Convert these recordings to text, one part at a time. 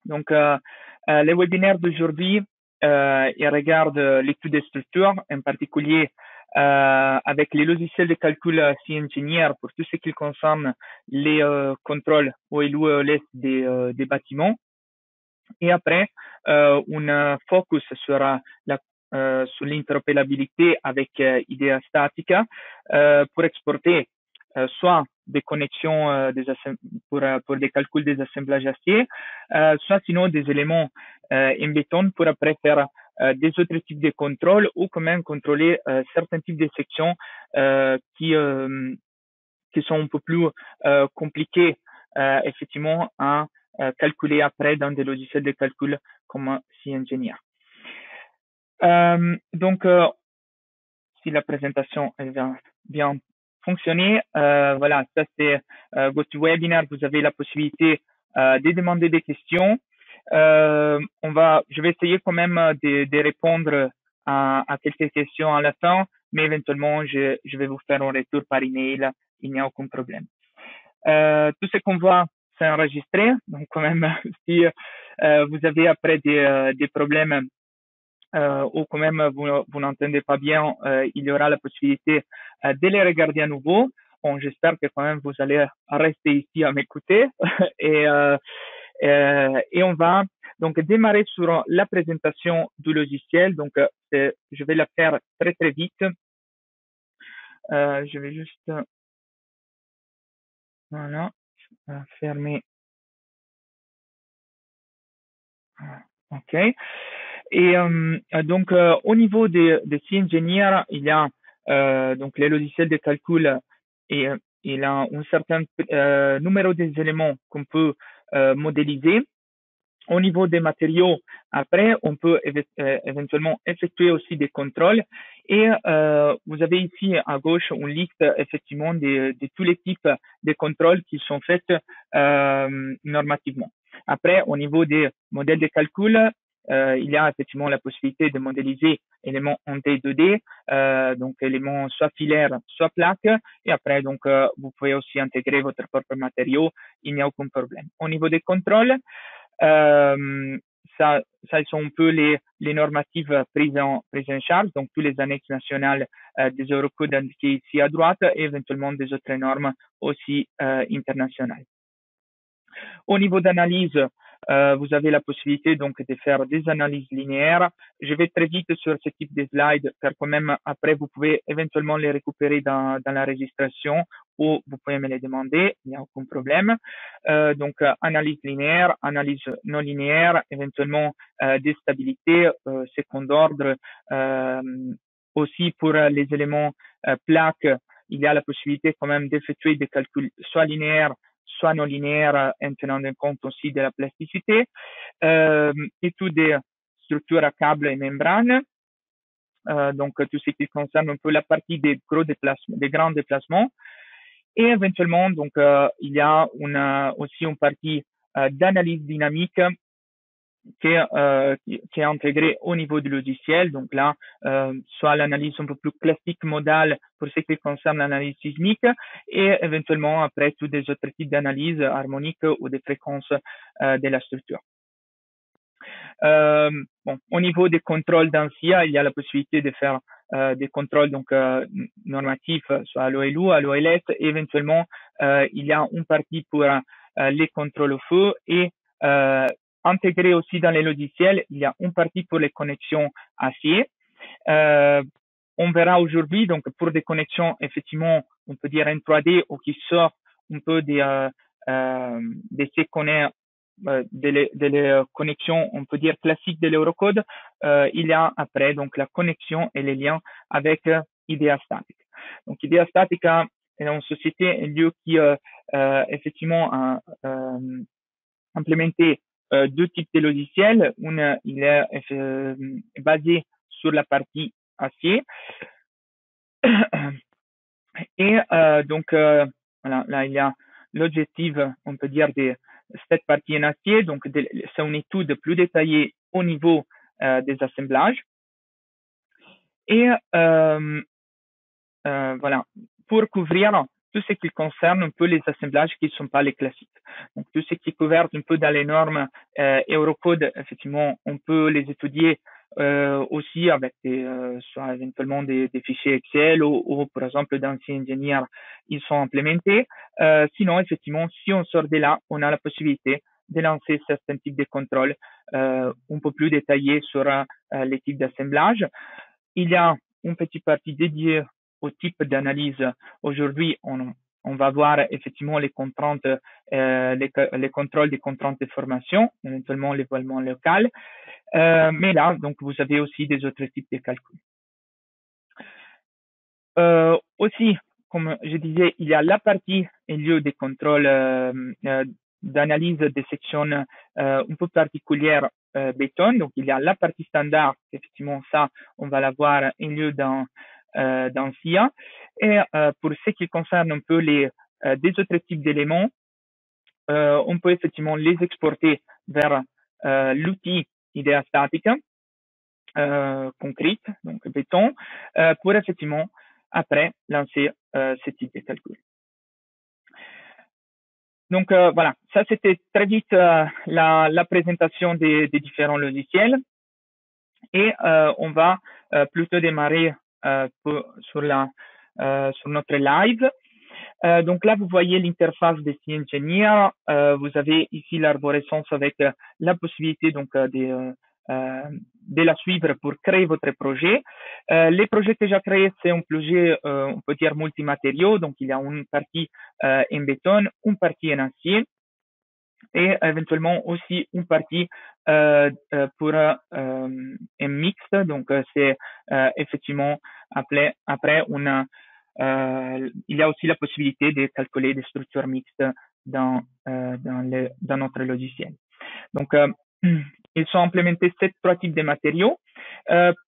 Donc, les webinaires d'aujourd'hui, ils regardent l'étude des structures, en particulier avec les logiciels de calcul C-Engineer pour tout ce qui concerne les contrôles OLU et OLS des bâtiments. Et après, un focus sur sur l'interopérabilité avec IDEA Statica pour exporter soit des connexions pour des calculs des assemblages acier, soit sinon des éléments en béton pour après faire des autres types de contrôles ou quand même contrôler certains types de sections qui sont un peu plus compliquées effectivement à calculer après dans des logiciels de calcul comme C-Engineer. Donc, si la présentation elle va bien fonctionner, voilà, ça c'est GoToWebinar. Vous avez la possibilité de demander des questions. Je vais essayer quand même de répondre à quelques questions à la fin, mais éventuellement je vais vous faire un retour par email. Il n'y a aucun problème. Tout ce qu'on voit, c'est enregistré. Donc, quand même, si vous avez après des problèmes ou quand même vous n'entendez pas bien, il y aura la possibilité de les regarder à nouveau. Bon, j'espère que quand même vous allez rester ici à m'écouter et on va donc démarrer sur la présentation du logiciel. Donc, je vais la faire très très vite. Je vais juste voilà fermer. OK. Et donc, au niveau des C-Engineer, il y a donc les logiciels de calcul et il a un certain numéro des éléments qu'on peut modéliser. Au niveau des matériaux, après, on peut éventuellement effectuer aussi des contrôles. Et vous avez ici à gauche une liste effectivement de tous les types de contrôles qui sont faits normativement. Après, au niveau des modèles de calcul, il y a effectivement la possibilité de modéliser éléments en D, 2D, donc éléments soit filaires, soit plaques. Et après, donc, vous pouvez aussi intégrer votre propre matériau. Il n'y a aucun problème. Au niveau des contrôles, ça sont un peu les normatives prises en charge, donc tous les annexes nationales des Eurocodes indiqués ici à droite et éventuellement des autres normes aussi internationales. Au niveau d'analyse, vous avez la possibilité donc de faire des analyses linéaires. Je vais très vite sur ce type de slide, car quand même après vous pouvez éventuellement les récupérer dans la registration ou vous pouvez me les demander, il n'y a aucun problème. Donc analyse linéaire, analyse non linéaire, éventuellement des stabilités, second ordre. Aussi pour les éléments plaques, il y a la possibilité quand même d'effectuer des calculs soit linéaires, soit non linéaire, en tenant compte aussi de la plasticité, et tout des structures à câbles et membranes. Donc, tout ce qui concerne un peu la partie des grands déplacements. Et éventuellement, donc, il y a aussi une partie d'analyse dynamique qui est intégrée au niveau du logiciel. Donc là, soit l'analyse un peu plus classique modale pour ce qui concerne l'analyse sismique et éventuellement après tous des autres types d'analyses harmoniques ou des fréquences de la structure. Bon, au niveau des contrôles d'ANSIA, il y a la possibilité de faire des contrôles donc normatifs, soit à l'OLU, à l'OLS, et éventuellement il y a une partie pour les contrôles au feu et intégré aussi dans les logiciels, il y a une partie pour les connexions acier. On verra aujourd'hui, donc pour des connexions, effectivement, on peut dire en 3D ou qui sort un peu des connexions, on peut dire classiques de l'Eurocode. Il y a après donc la connexion et les liens avec IDEA Statica. Donc IDEA Statica est une société, un lieu qui effectivement a implémenté deux types de logiciels. Une, il est basé sur la partie acier. Et donc, voilà, là, il y a l'objectif, on peut dire, de cette partie en acier. Donc, c'est une étude plus détaillée au niveau des assemblages. Et voilà, pour couvrir tout ce qui concerne un peu les assemblages qui ne sont pas les classiques. Donc, tout ce qui est couvert un peu dans les normes Eurocode, effectivement, on peut les étudier aussi avec soit éventuellement des fichiers Excel ou par exemple dans ces ingénieurs, ils sont implémentés. Sinon, effectivement, si on sort de là, on a la possibilité de lancer certains types de contrôles un peu plus détaillés sur les types d'assemblage. Il y a une petite partie dédiée au type d'analyse. Aujourd'hui, on va voir effectivement les contraintes, les contrôles des contraintes de formation, éventuellement l'évaluation local. Mais là, donc, vous avez aussi des autres types de calculs. Aussi, comme je disais, il y a la partie au lieu des contrôles d'analyse des sections un peu particulières béton. Donc, il y a la partie standard. Effectivement, ça, on va l'avoir au lieu dans SIA. Et pour ce qui concerne un peu des autres types d'éléments, on peut effectivement les exporter vers l'outil IDEA statique concrète, donc béton, pour effectivement après lancer ce type de calcul. Donc voilà, ça c'était très vite la présentation des différents logiciels et on va plutôt démarrer sur notre live. Donc là, vous voyez l'interface de C-Engineer. Vous avez ici l'arborescence avec la possibilité donc de la suivre pour créer votre projet. Les projets déjà créés, c'est un projet, on peut dire multimatériaux. Donc, il y a une partie en béton, une partie en acier et éventuellement aussi une partie pour un mixte. Donc, c'est effectivement après il y a aussi la possibilité de calculer des structures mixtes dans notre logiciel. Donc, ils sont implémentés ces trois types de matériaux.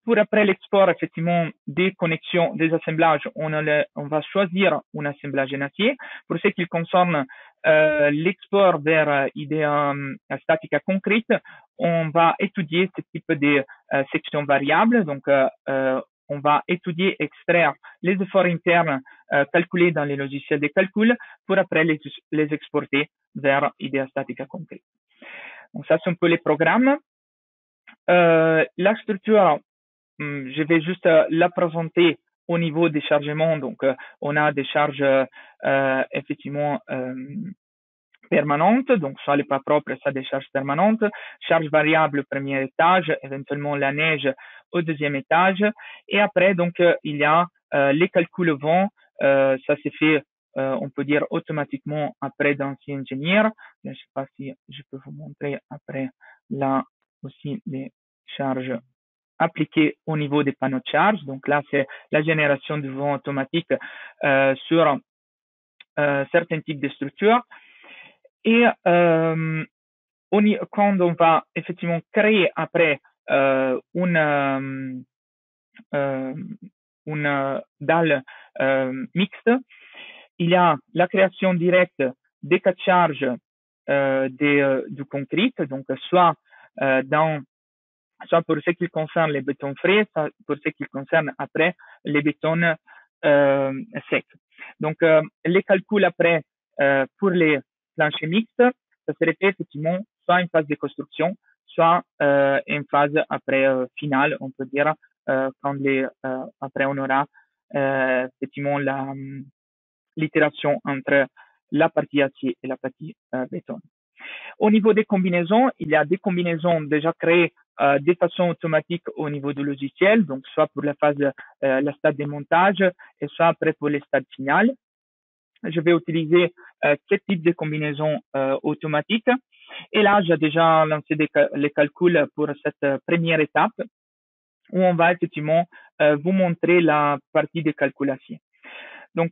Pour après l'export, effectivement, des connexions, des assemblages, on va choisir un assemblage en acier. Pour ce qui concerne l'export vers IDEA Statica concrète, on va étudier ce type de sections variables. Donc, on va étudier, extraire les efforts internes calculés dans les logiciels de calcul pour après les exporter vers IDEA Statica concrète. Donc ça, c'est un peu les programmes. La structure, je vais juste la présenter au niveau des chargements. Donc, on a des charges effectivement permanentes, donc soit les pas propres, soit des charges permanentes. Charge variable au premier étage, éventuellement la neige au deuxième étage. Et après, donc, il y a les calculs vent. Ça s'est fait on peut dire automatiquement après dans C-Engineer. Je ne sais pas si je peux vous montrer après là aussi les charges appliquées au niveau des panneaux de charge. Donc là, c'est la génération de vent automatique sur certains types de structures. Et quand on va effectivement créer après une dalle mixte, il y a la création directe des cas de charge du concret, donc soit pour ce qui concerne les bétons frais, soit pour ce qui concerne après les bétons secs. Donc les calculs après pour les planchers mixtes, ça serait fait effectivement soit en phase de construction, soit en phase après finale, on peut dire, quand après on aura effectivement l'itération entre la partie acier et la partie béton. Au niveau des combinaisons, il y a des combinaisons déjà créées de façon automatique au niveau du logiciel, donc soit pour la phase, la stade de montage et soit après pour les stades finales. Je vais utiliser ce type de combinaison automatique. Et là, j'ai déjà lancé les calculs pour cette première étape où on va effectivement vous montrer la partie des calculations. Donc,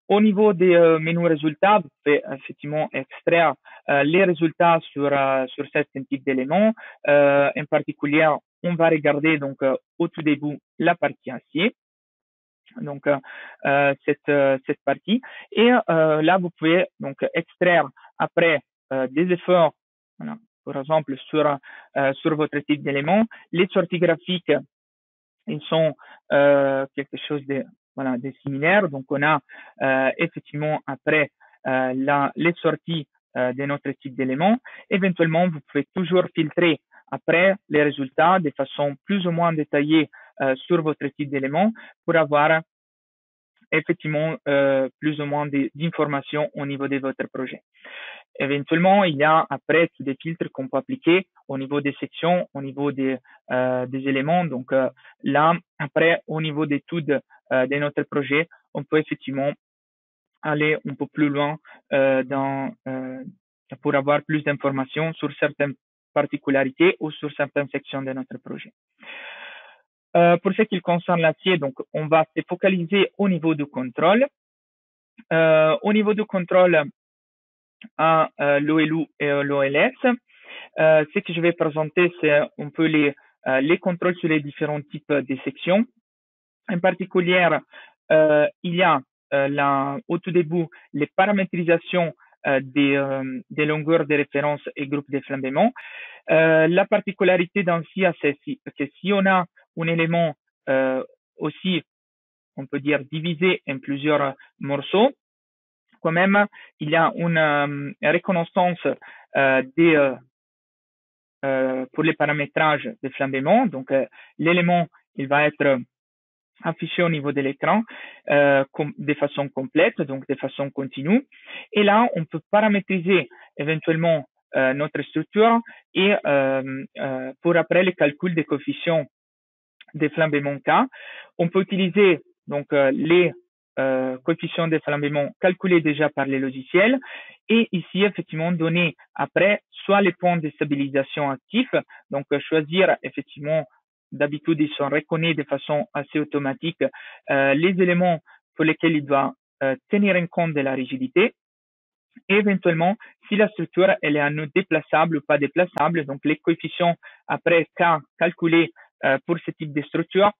au niveau des menus résultats, vous pouvez effectivement extraire les résultats sur certains types d'éléments. En particulier, on va regarder donc au tout début la partie acier. Donc cette partie. Et là, vous pouvez donc extraire après des efforts, voilà, par exemple sur votre type d'élément. Les sorties graphiques, ils sont quelque chose de voilà, des similaires. Donc, on a effectivement après les sorties de notre type d'éléments. Éventuellement, vous pouvez toujours filtrer après les résultats de façon plus ou moins détaillée sur votre type d'éléments pour avoir effectivement plus ou moins d'informations au niveau de votre projet. Éventuellement, il y a après tous des filtres qu'on peut appliquer au niveau des sections, au niveau des éléments. Donc là, après, au niveau d'études de notre projet, on peut effectivement aller un peu plus loin pour avoir plus d'informations sur certaines particularités ou sur certaines sections de notre projet. Pour ce qui concerne l'acier, donc on va se focaliser au niveau du contrôle. Au niveau du contrôle à l'OLU et l'OLS, ce que je vais présenter, c'est un peu les contrôles sur les différents types de sections. En particulier, il y a au tout début les paramétrisations des longueurs de référence et groupes de flambement. La particularité dans SIA, c'est que si on a un élément aussi, on peut dire, divisé en plusieurs morceaux, quand même, il y a une reconnaissance pour les paramétrages de flambement. Donc, l'élément, il va être affiché au niveau de l'écran de façon complète, donc de façon continue. Et là, on peut paramétriser éventuellement notre structure et pour après le calcul des coefficients des flambements K, on peut utiliser donc les coefficients de flambement calculés déjà par les logiciels et ici effectivement donner après soit les points de stabilisation actifs, donc choisir effectivement, d'habitude ils sont reconnus de façon assez automatique les éléments pour lesquels il doit tenir en compte de la rigidité. Et éventuellement, si la structure elle est à nœud déplaçable ou pas déplaçable, donc les coefficients après K calculés pour ce type de structure,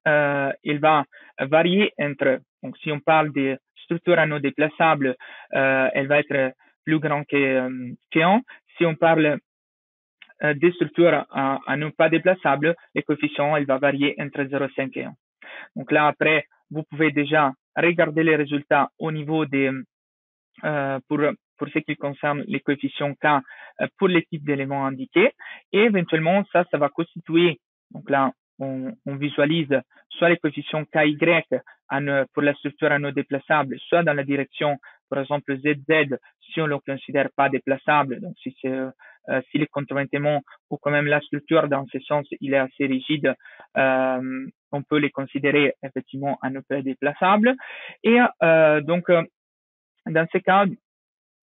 il va varier entre, donc si on parle de structure à nœud déplaçable, elle va être plus grand que 1. Si on parle des structures à nœud pas déplaçable, les coefficients, il va varier entre 0,5 et 1. Donc là, après, vous pouvez déjà regarder les résultats au niveau des pour ce qui concerne les coefficients K pour les types d'éléments indiqués. Et éventuellement, ça va constituer, donc là, on visualise soit les coefficients KY pour la structure à nœud déplaçable, soit dans la direction, par exemple, ZZ, si on ne le considère pas déplaçable, donc si les contreventements ou quand même la structure dans ce sens, il est assez rigide, on peut les considérer effectivement à nœud déplaçable. Et donc, dans ce cas,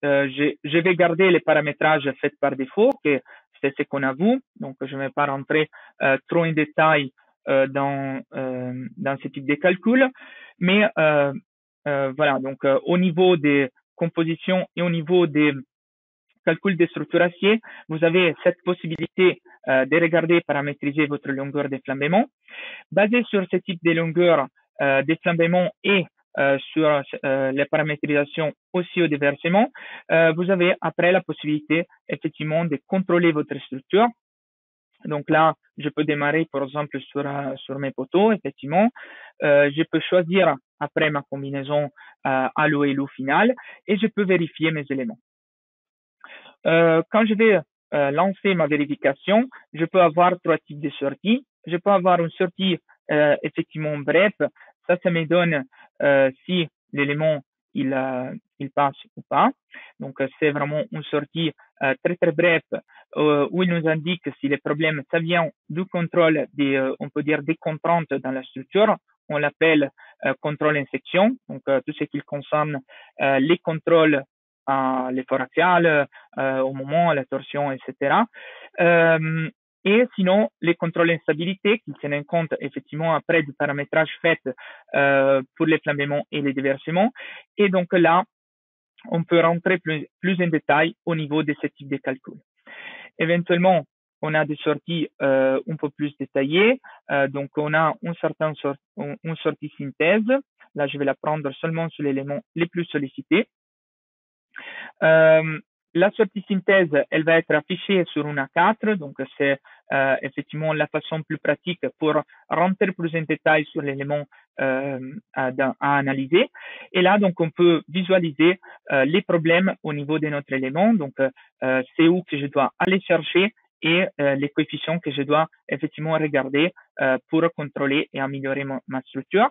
je vais garder les paramétrages faits par défaut, que c'est ce qu'on a vu. Donc, je ne vais pas rentrer trop en détail dans ce type de calcul. Mais voilà, donc au niveau des compositions et au niveau des calculs de structure acier, vous avez cette possibilité de regarder et paramétriser votre longueur de flambement. Basé sur ce type de longueur de flambement et sur les paramétrisations aussi au déversement, vous avez après la possibilité effectivement de contrôler votre structure. Donc là, je peux démarrer par exemple sur mes poteaux, effectivement. Je peux choisir après ma combinaison à l'OLU final et je peux vérifier mes éléments. Quand je vais lancer ma vérification, je peux avoir 3 types de sorties. Je peux avoir une sortie effectivement bref. Ça me donne si l'élément il passe ou pas. Donc c'est vraiment une sortie très très bref où il nous indique si le problème ça vient du contrôle on peut dire des contraintes dans la structure. On l'appelle contrôle en section. Donc tout ce qui concerne les contrôles l'effort axial, au moment, la torsion, etc. Et sinon, les contrôles d'instabilité qui tiennent compte effectivement après du paramétrage fait pour les flambements et les déversements. Et donc là, on peut rentrer plus en détail au niveau de ce type de calcul. Éventuellement, on a des sorties un peu plus détaillées. Donc, on a une sortie synthèse. Là, je vais la prendre seulement sur l'élément les plus sollicités. La sortie synthèse, elle va être affichée sur une A4, donc c'est effectivement la façon plus pratique pour rentrer plus en détail sur l'élément à analyser. Et là, donc, on peut visualiser les problèmes au niveau de notre élément. Donc, c'est où que je dois aller chercher et les coefficients que je dois effectivement regarder pour contrôler et améliorer ma structure.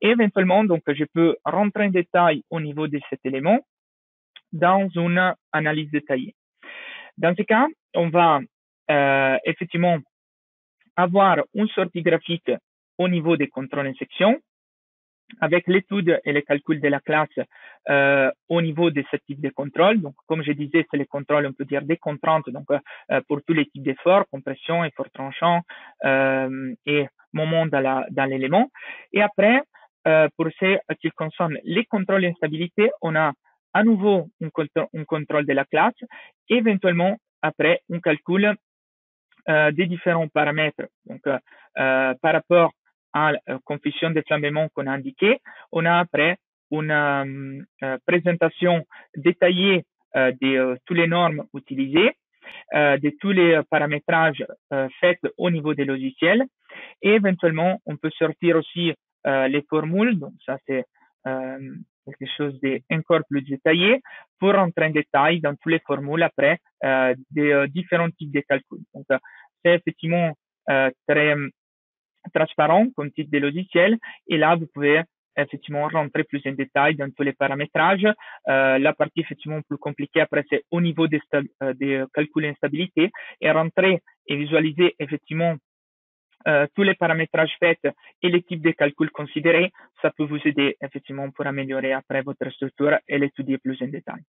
Et éventuellement, donc, je peux rentrer en détail au niveau de cet élément dans une analyse détaillée. Dans ce cas, on va effectivement avoir une sortie graphique au niveau des contrôles en section avec l'étude et le calcul de la classe au niveau de ce type de contrôle. Donc, comme je disais, c'est les contrôles, on peut dire des contraintes, donc pour tous les types d'efforts, compression, effort tranchant et moment dans l'élément. Et après, pour ce qui concerne les contrôles d'instabilité, on a à nouveau un contrôle de la classe, et éventuellement après un calcul des différents paramètres. Donc, par rapport à la coefficient de flambement qu'on a indiqué, on a après une présentation détaillée de toutes les normes utilisées, de tous les paramétrages faits au niveau des logiciels, et éventuellement, on peut sortir aussi les formules. Donc, ça, c'est quelque chose d'encore plus détaillé pour rentrer en détail dans toutes les formules après des différents types de calculs. Donc, c'est effectivement très transparent comme type de logiciel. Et là, vous pouvez effectivement rentrer plus en détail dans tous les paramétrages. La partie effectivement plus compliquée après, c'est au niveau des calculs d'instabilité et rentrer et visualiser effectivement tous les paramétrages faits et les types de calculs considérés, ça peut vous aider effectivement pour améliorer après votre structure et l'étudier plus en détail.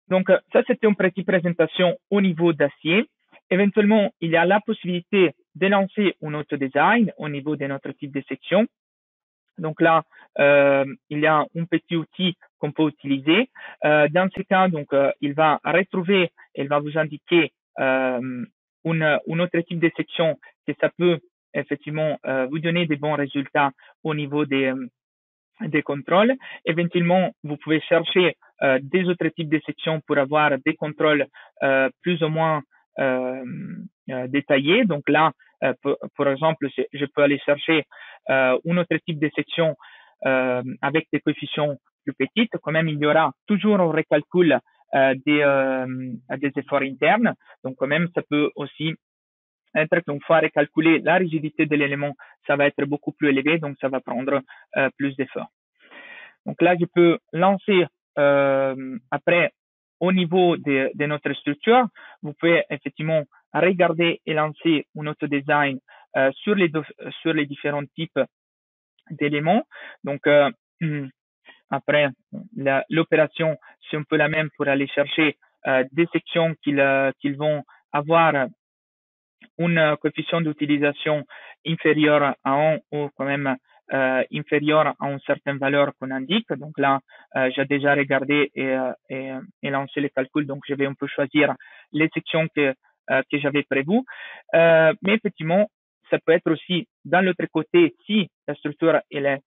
Donc, ça, c'était une petite présentation au niveau d'acier. Éventuellement, il y a la possibilité de lancer un autre design au niveau de notre type de section. Donc là, il y a un petit outil qu'on peut utiliser. Dans ce cas, donc, il va retrouver, il va vous indiquer une autre type de section que ça peut effectivement vous donner des bons résultats au niveau des contrôles. Éventuellement, vous pouvez chercher des autres types de sections pour avoir des contrôles plus ou moins détaillés. Donc là, pour exemple, je peux aller chercher un autre type de section avec des coefficients plus petites. Quand même, il y aura toujours un recalcul des efforts internes. Donc quand même, ça peut aussi être qu'une fois recalculé la rigidité de l'élément, ça va être beaucoup plus élevé, donc ça va prendre plus d'efforts. Donc là, je peux lancer après au niveau de notre structure, vous pouvez effectivement regarder et lancer un autre design sur les différents types d'éléments. Donc après, l'opération, c'est un peu la même pour aller chercher des sections qu'ils vont avoir un coefficient d'utilisation inférieur à 1 ou quand même inférieur à une certaine valeur qu'on indique. Donc là, j'ai déjà regardé et lancé les calculs. Donc, je vais un peu choisir les sections que j'avais prévues. Mais effectivement, ça peut être aussi dans l'autre côté, si la structure elle est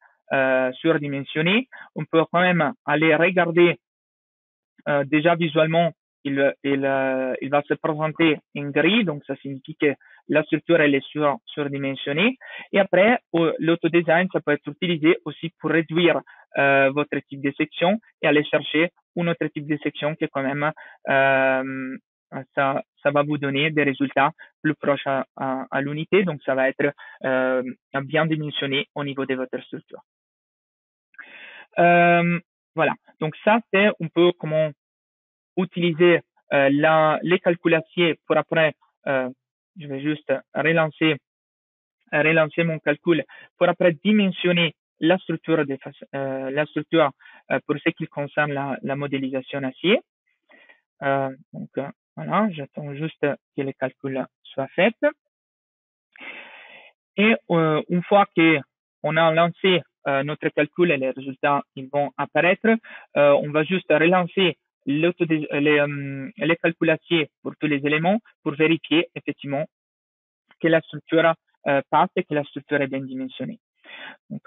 surdimensionnée, on peut quand même aller regarder déjà visuellement il va se présenter en gris, donc ça signifie que la structure elle est surdimensionnée. Et après, l'autodesign, ça peut être utilisé aussi pour réduire votre type de section et aller chercher un autre type de section qui quand même ça va vous donner des résultats plus proches à l'unité, donc ça va être bien dimensionné au niveau de votre structure. Voilà, donc ça c'est un peu comment utiliser les calculations pour après, je vais juste relancer mon calcul pour après dimensionner la structure pour ce qui concerne la modélisation acier. Donc voilà, j'attends juste que les calculs soient faits. Et une fois qu'on a lancé notre calcul et les résultats ils vont apparaître, on va juste relancer les calculations pour tous les éléments pour vérifier effectivement que la structure passe et que la structure est bien dimensionnée. Donc,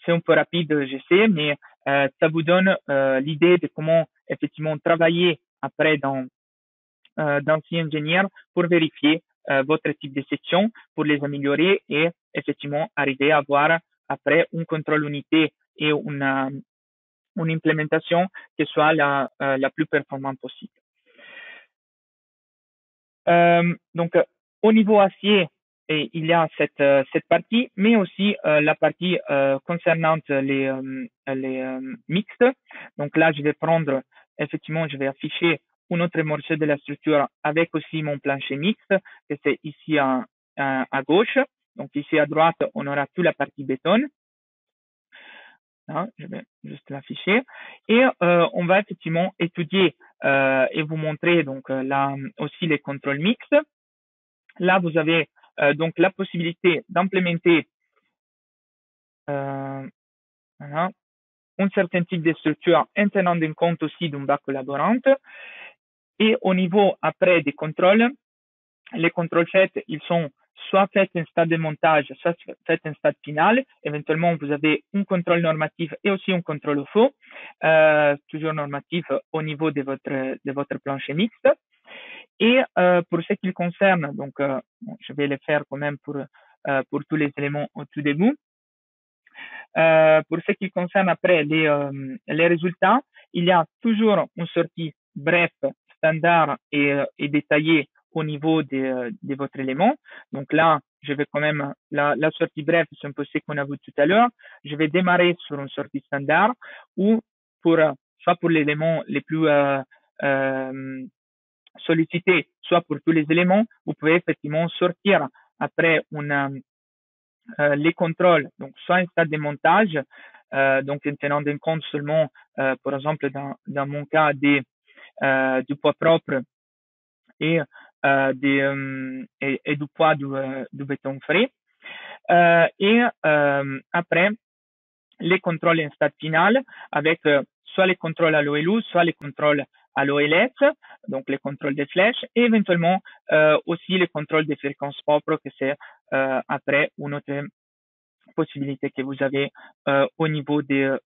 c'est un peu rapide, je sais, mais ça vous donne l'idée de comment effectivement travailler après dans C-Engineer pour vérifier votre type de section pour les améliorer et effectivement arriver à avoir après une contrôle unité et une implémentation qui soit la plus performante possible. Donc, au niveau acier, il y a cette partie, mais aussi la partie concernant les mixtes. Donc là, je vais prendre, effectivement, je vais afficher un autre morceau de la structure avec aussi mon plancher mixte, que c'est ici à gauche. Donc ici à droite, on aura toute la partie béton. Là, je vais juste l'afficher. Et on va effectivement étudier et vous montrer donc là aussi les contrôles mixtes. Là, vous avez donc la possibilité d'implémenter voilà, un certain type de structure en tenant compte aussi d'une base collaborante. Et au niveau après des contrôles, les contrôles faits, ils sont soit faits en stade de montage, soit faits en stade final. Éventuellement, vous avez un contrôle normatif et aussi un contrôle au faux, toujours normatif au niveau de votre plancher mixte. Et pour ce qui concerne, donc je vais le faire quand même pour tous les éléments au tout début. Pour ce qui concerne après les résultats, il y a toujours une sortie bref, standard et détaillée au niveau de votre élément. Donc là, je vais quand même, la sortie bref, c'est un peu ce qu'on a vu tout à l'heure. Je vais démarrer sur une sortie standard ou soit pour l'élément les plus sollicités, soit pour tous les éléments, vous pouvez effectivement sortir après les contrôles, donc soit un stade de montage, donc en tenant compte seulement, par exemple, dans mon cas, du poids propre et du poids du béton frais. Et après, les contrôles en stade final avec soit les contrôles à l'OLU, soit les contrôles à l'OLS, donc les contrôles des flèches, et éventuellement aussi les contrôles des fréquences propres, que c'est après une autre possibilité que vous avez au niveau des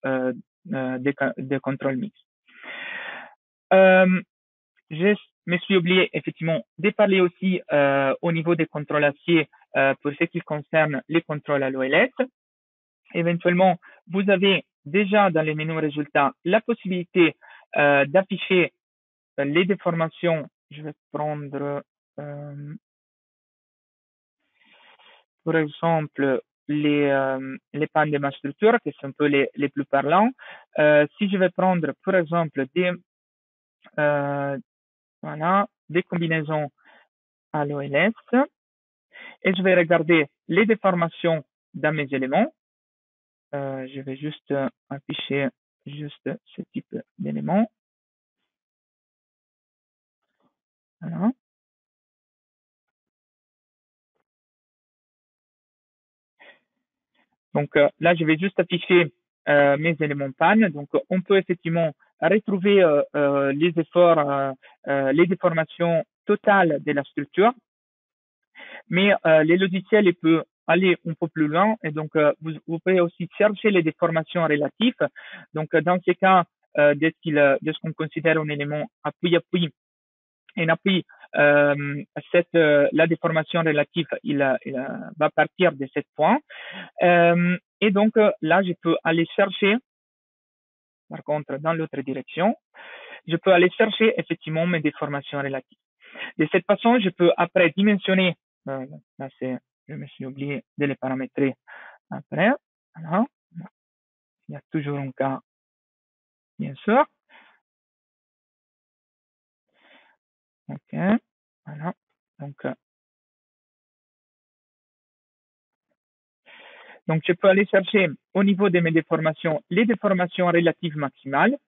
contrôles mixtes. Je me suis oublié effectivement de parler aussi au niveau des contrôles acier pour ce qui concerne les contrôles à l'OLS. Éventuellement, vous avez déjà dans les menus résultats la possibilité d'afficher les déformations. Je vais prendre par exemple les pannes de ma structure, qui sont un peu les plus parlants. Si je vais prendre par exemple des combinaisons à l'OLS et je vais regarder les déformations dans mes éléments. Je vais juste afficher juste ce type d'éléments. Voilà. Donc là, je vais juste afficher mes éléments panne. Donc, on peut effectivement retrouver les efforts, les déformations totales de la structure. Mais les logiciels peuvent aller un peu plus loin et donc vous pouvez aussi chercher les déformations relatives. Donc dans ce cas, de ce qu'on considère un élément appui-appui, un appui, la déformation relative, il va partir de 7 points. Et donc là, je peux aller chercher, par contre, dans l'autre direction, je peux aller chercher effectivement mes déformations relatives. De cette façon, je peux après dimensionner, là je me suis oublié de les paramétrer après. Voilà. Il y a toujours un cas, bien sûr. OK. Voilà. Donc, je peux aller chercher au niveau de mes déformations, les déformations relatives maximales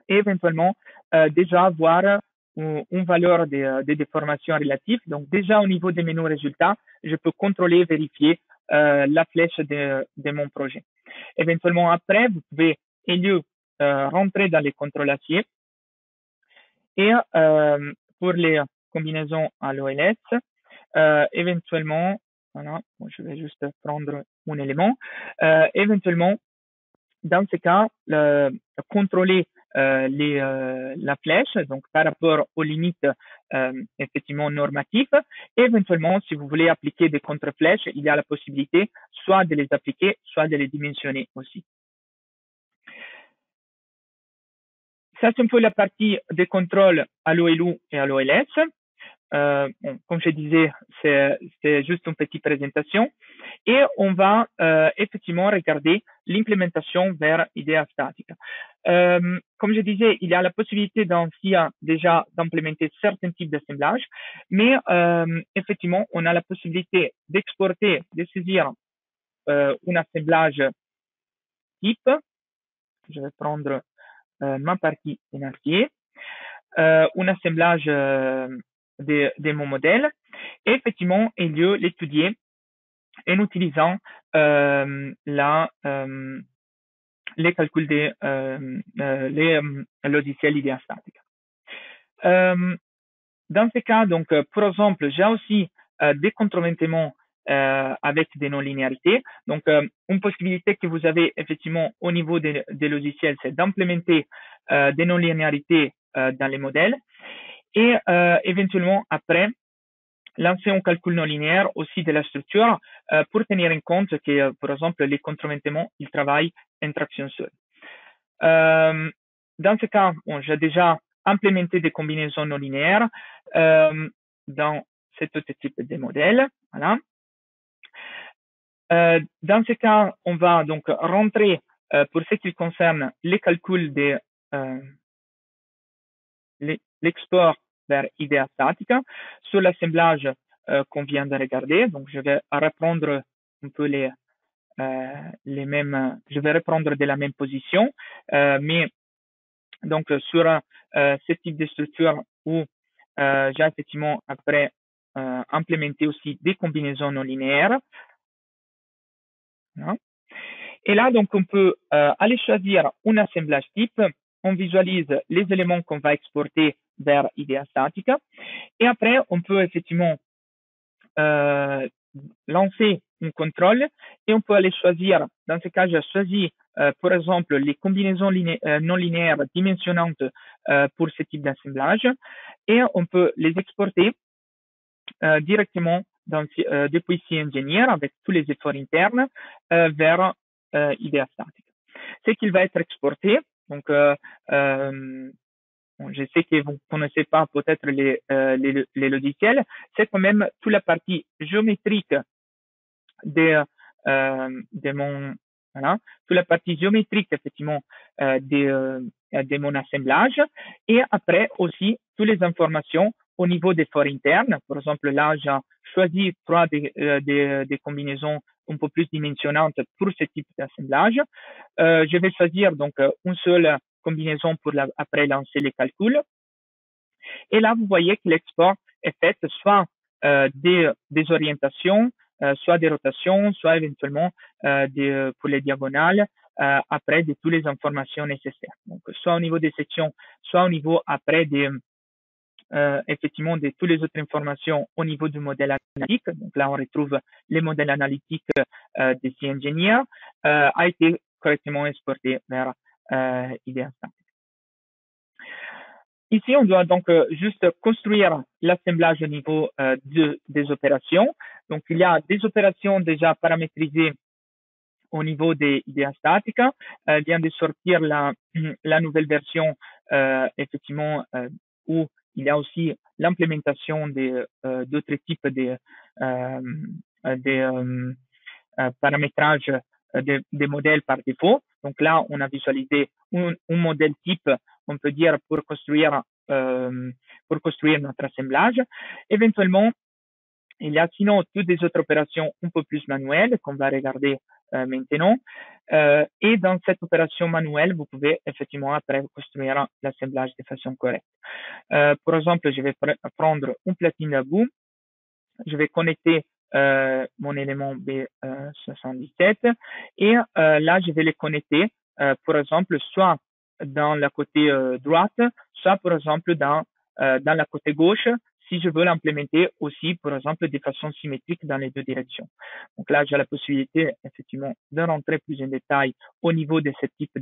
et éventuellement déjà voir une valeur des déformations relatives. Donc, déjà au niveau des menus résultats, je peux contrôler et vérifier la flèche de mon projet. Éventuellement, après, vous pouvez rentrer dans les contrôles acier et pour les combinaisons à l'OLS, éventuellement, voilà, je vais juste prendre un élément, éventuellement, dans ce cas, contrôler la flèche, donc par rapport aux limites effectivement normatives. Et éventuellement, si vous voulez appliquer des contre-flèches, il y a la possibilité soit de les appliquer, soit de les dimensionner aussi. Ça, c'est un peu la partie des contrôles à l'OLU et à l'OLS. Bon, comme je disais, c'est juste une petite présentation. Et on va effectivement regarder l'implémentation vers IDEA Statica. Comme je disais, il y a la possibilité dans SIA déjà d'implémenter certains types d'assemblages, mais effectivement, on a la possibilité d'exporter, de saisir un assemblage type. Je vais prendre ma partie en entier, un assemblage de mon modèle, et effectivement, il lieu l'étudier en utilisant les calculs des les logiciels IDEA Statica. Dans ce cas, donc, par exemple, j'ai aussi des contreventements avec des non-linéarités. Donc, une possibilité que vous avez effectivement au niveau des logiciels, c'est d'implémenter des non-linéarités dans les modèles et éventuellement après lancer un calcul non linéaire aussi de la structure pour tenir en compte que, par exemple, les contreventements, ils travaillent en traction seule. Dans ce cas, bon, j'ai déjà implémenté des combinaisons non linéaires dans cet autre type de modèle. Voilà. Dans ce cas, on va donc rentrer pour ce qui concerne les calculs de l'export vers IDEA Statica sur l'assemblage qu'on vient de regarder. Donc, je vais reprendre un peu les mêmes, je vais reprendre de la même position, mais donc sur ce type de structure où j'ai effectivement après implémenté aussi des combinaisons non linéaires. Hein. Et là, donc, on peut aller choisir un assemblage type. On visualise les éléments qu'on va exporter vers IDEA Statica. Et après, on peut effectivement lancer un contrôle et on peut aller choisir, dans ce cas, j'ai choisi, par exemple, les combinaisons non linéaires dimensionnantes pour ce type d'assemblage et on peut les exporter directement depuis CEngineer avec tous les efforts internes vers IDEA Statica. C'est qu'il va être exporté, donc bon, je sais que vous ne connaissez pas peut-être les logiciels, c'est quand même toute la partie géométrique de mon voilà, toute la partie géométrique effectivement de mon assemblage et après aussi toutes les informations au niveau des forts internes. Par exemple, là, j'ai choisi 3 des combinaisons un peu plus dimensionnantes pour ce type d'assemblage. Je vais choisir donc une seule combinaison pour après lancer les calculs. Et là, vous voyez que l'export est fait soit des orientations, soit des rotations, soit éventuellement pour les diagonales, après de toutes les informations nécessaires. Donc, soit au niveau des sections, soit au niveau après effectivement de toutes les autres informations au niveau du modèle analytique. Donc là, on retrouve les modèles analytiques de CEngineer, a été correctement exporté vers IDEA Statica. Ici, on doit donc juste construire l'assemblage au niveau des opérations. Donc, il y a des opérations déjà paramétrisées au niveau des IDEA Statica. Vient de sortir la nouvelle version, effectivement, où il y a aussi l'implémentation d'autres types de paramétrage des modèles par défaut. Donc là, on a visualisé un modèle type, on peut dire, pour construire notre assemblage. Éventuellement, il y a sinon toutes des autres opérations un peu plus manuelles qu'on va regarder maintenant. Et dans cette opération manuelle, vous pouvez effectivement après construire l'assemblage de façon correcte. Par exemple, je vais prendre une platine à bout. Je vais connecter mon élément B77 et là, je vais les connecter, par exemple, soit dans la côté droite, soit par exemple dans la côté gauche, si je veux l'implémenter aussi, par exemple, de façon symétrique dans les deux directions. Donc là, j'ai la possibilité, effectivement, de rentrer plus en détail au niveau de ce type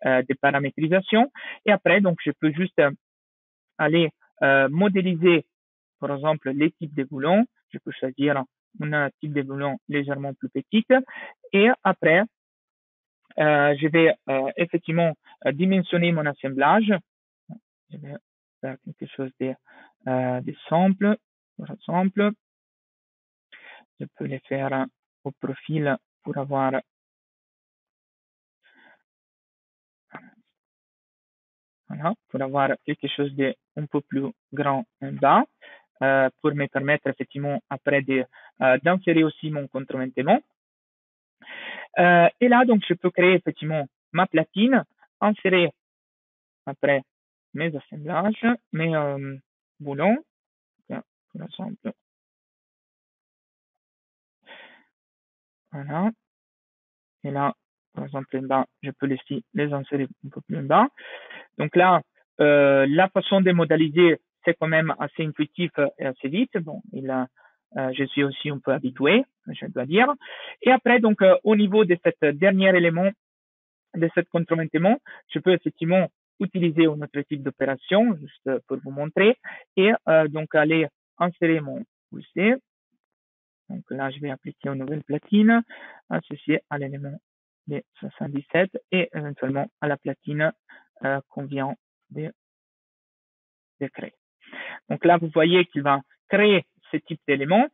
de paramétrisation. Et après, donc, je peux juste aller modéliser, par exemple, les types de boulons. Je peux choisir un type de boulon légèrement plus petit. Et après, je vais effectivement dimensionner mon assemblage. Je vais faire quelque chose de simple. Par exemple, je peux les faire au profil pour avoir voilà, pour avoir quelque chose de un peu plus grand en bas, pour me permettre effectivement après d'insérer aussi mon contrevêtement. Et là, donc, je peux créer effectivement ma platine, insérer après mes assemblages, mes boulons, par exemple. Voilà. Et là, par exemple, en bas, je peux les insérer un peu plus en bas. Donc là, la façon de modéliser, c'est quand même assez intuitif et assez vite. Bon, je suis aussi un peu habitué, je dois dire. Et après, donc, au niveau de cet dernier élément, de cet contrevêtement, je peux effectivement utiliser un autre type d'opération, juste pour vous montrer, et donc aller insérer mon poussé. Donc là, je vais appliquer une nouvelle platine associée à l'élément de 77 et éventuellement à la platine qu'on vient de créer. Donc là, vous voyez qu'il va créer ce type d'éléments.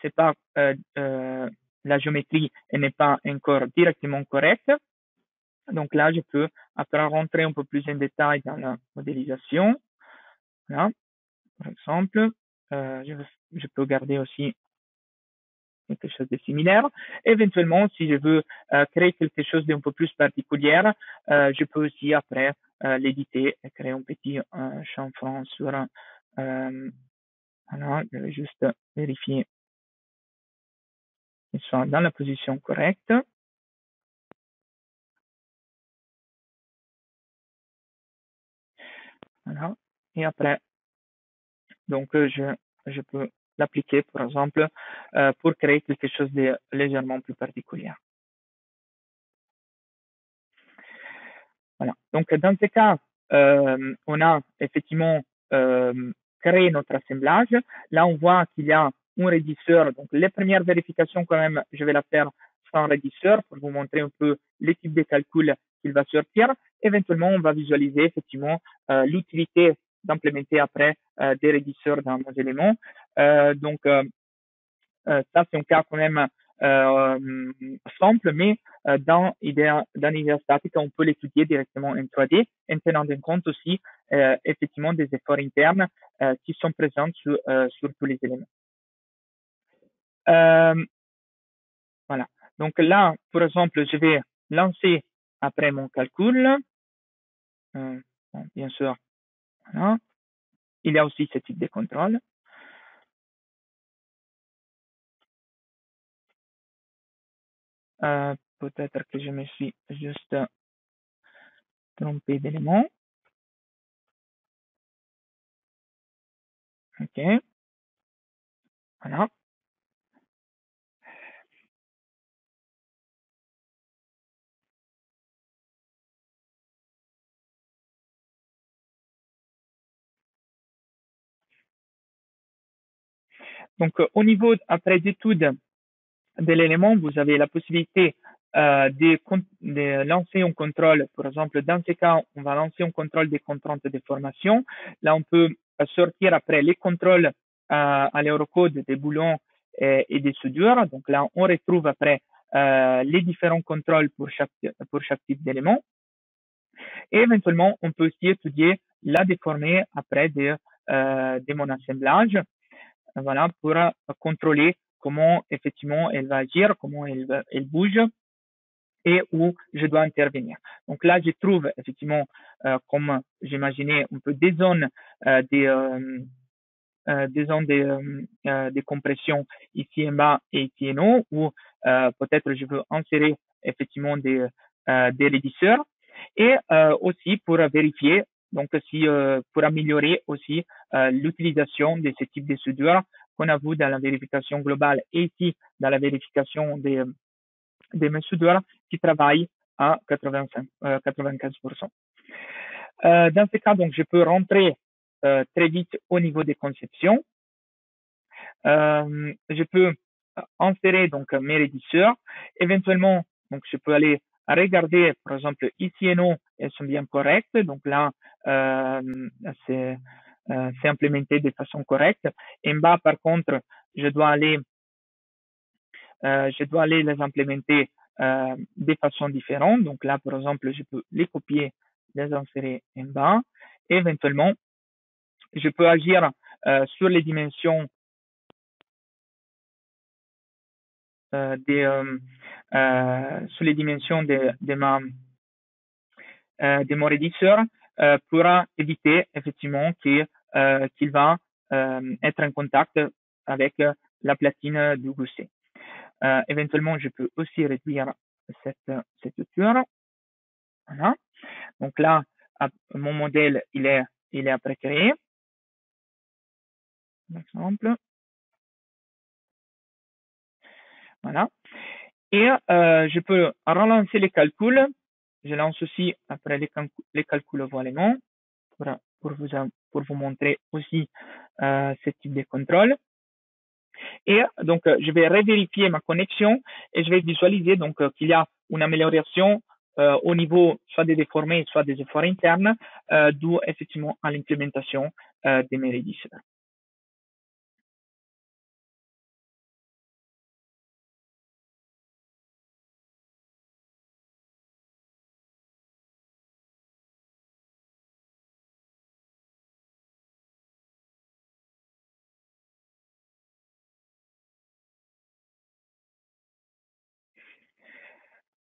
C'est pas la géométrie n'est pas encore directement correcte. Donc là, je peux après rentrer un peu plus en détail dans la modélisation. Là, par exemple, je peux garder aussi quelque chose de similaire. Éventuellement, si je veux créer quelque chose d'un peu plus particulier, je peux aussi après l'éditer et créer un petit chanfrein sur voilà, je vais juste vérifier qu'ils soient dans la position correcte. Voilà. Et après, donc, je peux l'appliquer, par exemple, pour créer quelque chose de légèrement plus particulier. Voilà. Donc, dans ce cas, on a effectivement créé notre assemblage. Là, on voit qu'il y a un régisseur. Donc, les premières vérifications, quand même, je vais la faire sans régisseur pour vous montrer un peu les types de calculs qu'il va sortir. Éventuellement, on va visualiser effectivement l'utilité d'implémenter après des régisseurs dans nos éléments. Donc, ça, c'est un cas quand même simple, mais dans l'idée statique, on peut l'étudier directement en 3D, en tenant compte aussi effectivement des efforts internes qui sont présents sur tous les éléments. Voilà. Donc là, par exemple, je vais lancer après mon calcul. Bon, bien sûr, voilà. Il y a aussi ce type de contrôle. Peut-être que je me suis juste trompé d'élément. OK. Voilà. Donc, au niveau, après d'étude de l'élément, vous avez la possibilité de lancer un contrôle. Par exemple, dans ce cas, on va lancer un contrôle des contraintes de formation. Là, on peut sortir après les contrôles à l'Eurocode des boulons et des soudures. Donc là, on retrouve après les différents contrôles pour chaque type d'élément. Et éventuellement, on peut aussi étudier la déformée après de mon assemblage. Voilà, pour contrôler comment effectivement elle va agir, comment elle bouge et où je dois intervenir. Donc là, je trouve effectivement, comme j'imaginais, un peu des zones de compression ici en bas et ici en haut, où peut-être je veux insérer effectivement des régisseurs et aussi pour vérifier, donc si pour améliorer aussi l'utilisation de ce type de soudure qu'on a vu dans la vérification globale et ici dans la vérification des mes soudures qui travaillent à 95%. Dans ce cas, donc, je peux rentrer très vite au niveau des conceptions. Je peux insérer donc mes rédisseurs. Éventuellement, donc, je peux aller regarder, par exemple, ici et non, elles sont bien correctes. Donc là, c'est implémenté de façon correcte. En bas, par contre, je dois aller les implémenter de façon différente. Donc là, par exemple, je peux les copier, les insérer en bas. Et éventuellement, je peux agir sur les dimensions sur les dimensions de mon rédisseur pour éviter effectivement qu'il va être en contact avec la platine du gousset. Éventuellement, je peux aussi réduire cette hauteur. Voilà. Donc là, mon modèle, il est après créé. Par exemple. Voilà. Et je peux relancer les calculs. Je lance aussi après les calculs voilement pour vous montrer aussi ce type de contrôle. Et donc, je vais revérifier ma connexion et je vais visualiser donc qu'il y a une amélioration au niveau soit des déformés, soit des efforts internes, d'où effectivement à l'implémentation des mes rédisseurs.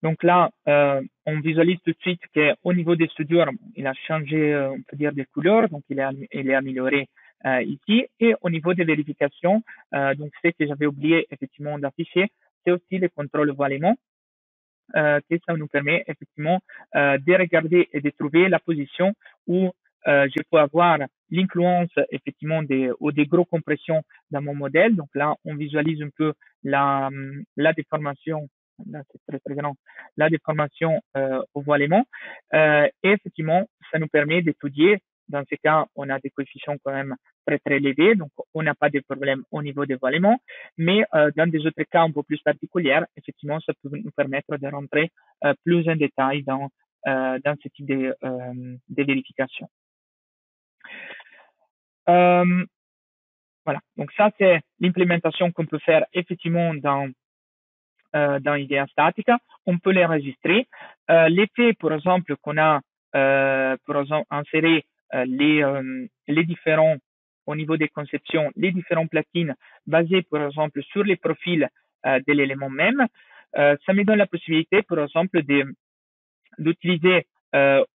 Donc là, on visualise tout de suite qu'au niveau des soudures, il a changé, on peut dire, des couleurs, donc il est amélioré ici. Et au niveau des vérifications, donc ce que j'avais oublié effectivement d'afficher, c'est aussi le contrôle voilement, que ça nous permet effectivement de regarder et de trouver la position où je peux avoir l'influence effectivement des gros compressions dans mon modèle. Donc là, on visualise un peu la déformation. Là, c'est très, très grand. La déformation au voilement. Et effectivement, ça nous permet d'étudier. Dans ce cas, on a des coefficients quand même très, très élevés. Donc, on n'a pas de problème au niveau des voilements. Mais dans des autres cas un peu plus particuliers, effectivement, ça peut nous permettre de rentrer plus en détail dans ce type de vérification. Voilà. Donc ça, c'est l'implémentation qu'on peut faire effectivement dans Idea Statica. On peut les enregistrer. L'effet, par exemple, qu'on a pour exemple, inséré les différents, au niveau des conceptions, les différentes platines basées, par exemple, sur les profils de l'élément même, ça me donne la possibilité, par exemple, d'utiliser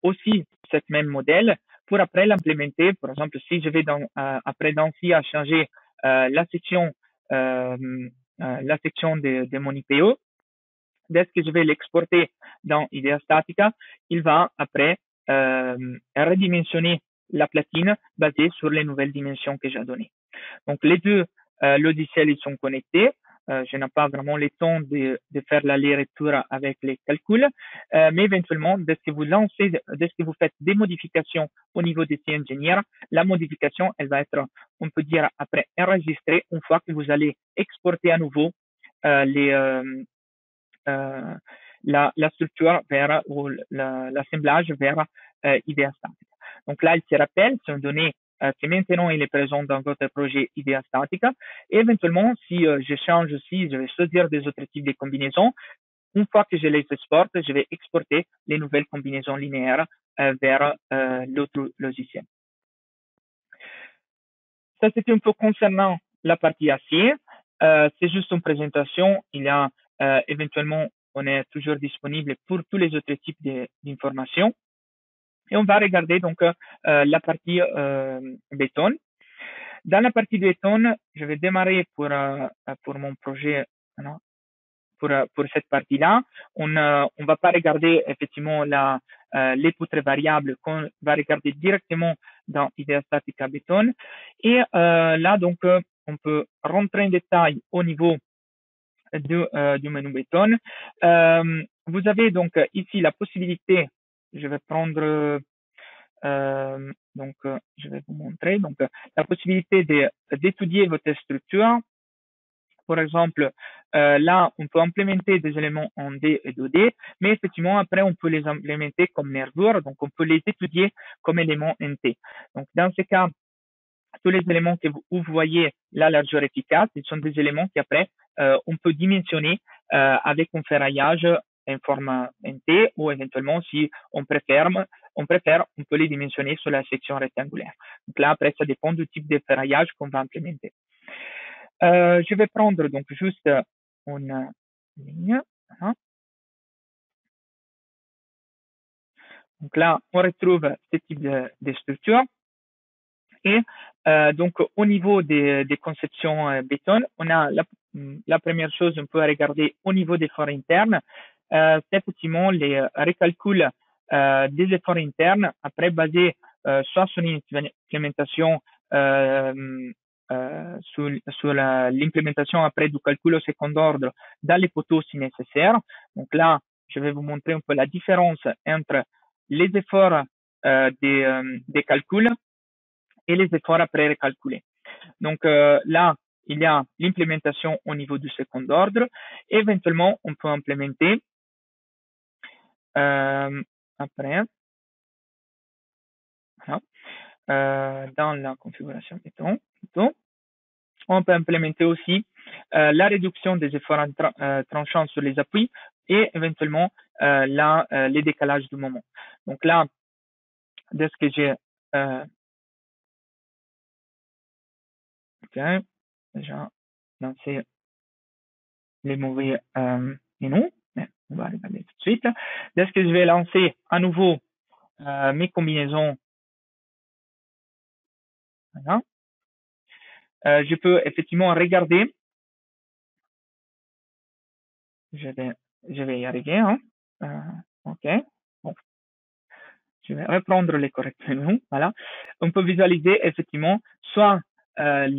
aussi ce même modèle pour après l'implémenter. Par exemple, si je vais après dans à changer la section de mon IPO, dès que je vais l'exporter dans Idea Statica, il va après redimensionner la platine basée sur les nouvelles dimensions que j'ai données. Donc, les deux logiciels, ils sont connectés. Je n'ai pas vraiment le temps de faire l'aller-retour avec les calculs, mais éventuellement, dès que vous faites des modifications au niveau des C-Engineer, la modification, elle va être, on peut dire, après enregistrée une fois que vous allez exporter à nouveau la structure vers ou l'assemblage vers Idea Statica. Donc là, il se rappelle, c'est une donnée que maintenant il est présent dans votre projet Idea Statica. Et éventuellement, si je change aussi, je vais choisir des autres types de combinaisons. Une fois que je les exporte, je vais exporter les nouvelles combinaisons linéaires vers l'autre logiciel. Ça, c'était un peu concernant la partie acier. C'est juste une présentation. Il y a éventuellement, on est toujours disponible pour tous les autres types d'informations. Et on va regarder donc la partie béton. Dans la partie béton, je vais démarrer pour mon projet, pour cette partie-là. On va pas regarder effectivement les poutres variables qu'on va regarder directement dans Idea Statica Béton. Et là, donc, on peut rentrer en détail au niveau du menu béton. Vous avez donc ici la possibilité, je vais prendre, donc je vais vous montrer, donc la possibilité d'étudier votre structure. Par exemple, là, on peut implémenter des éléments en D et 2D, mais effectivement, après, on peut les implémenter comme nervures, donc on peut les étudier comme éléments NT. Donc, dans ce cas, tous les éléments que vous voyez, la largeur efficace, ce sont des éléments qu'après, on peut dimensionner avec un ferraillage en forme NT ou éventuellement, si on préfère, on peut les dimensionner sur la section rectangulaire. Donc là, après, ça dépend du type de ferraillage qu'on va implémenter. Je vais prendre donc juste une ligne. Voilà. Donc là, on retrouve ce type de structure. Et donc, au niveau des conceptions béton, on a la première chose, on peut regarder au niveau des efforts internes, c'est effectivement les recalculs des efforts internes, après basés soit sur une implémentation sur l'implémentation après du calcul au second ordre dans les poteaux si nécessaire. Donc là, je vais vous montrer un peu la différence entre les efforts des calculs et les efforts après recalculés. Donc là, il y a l'implémentation au niveau du second ordre. Éventuellement, on peut implémenter après, voilà, dans la configuration béton, on peut implémenter aussi la réduction des efforts tranchants sur les appuis et éventuellement les décalages du moment. Donc là, de ce que j'ai déjà lancé les mauvais menus, mais on va regarder tout de suite. Dès que je vais lancer à nouveau mes combinaisons, voilà, je peux effectivement regarder. Je vais y arriver. Hein. OK. Bon. Je vais reprendre les corrects menus. Voilà. On peut visualiser effectivement soit après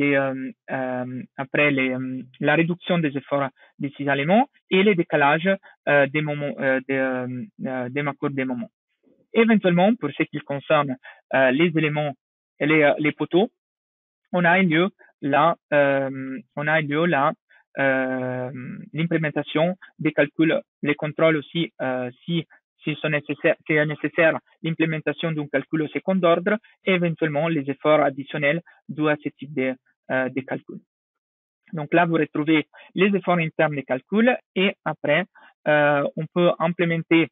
la réduction des efforts des 6 éléments et les décalages des moments des macros des moments. Éventuellement, pour ce qui concerne les éléments et les poteaux, on a eu lieu l'implémentation des calculs, les contrôles aussi si c'est nécessaire l'implémentation d'un calcul au second ordre et éventuellement les efforts additionnels dus à ce type de calcul. Donc là, vous retrouvez les efforts internes des calculs et après, on peut implémenter,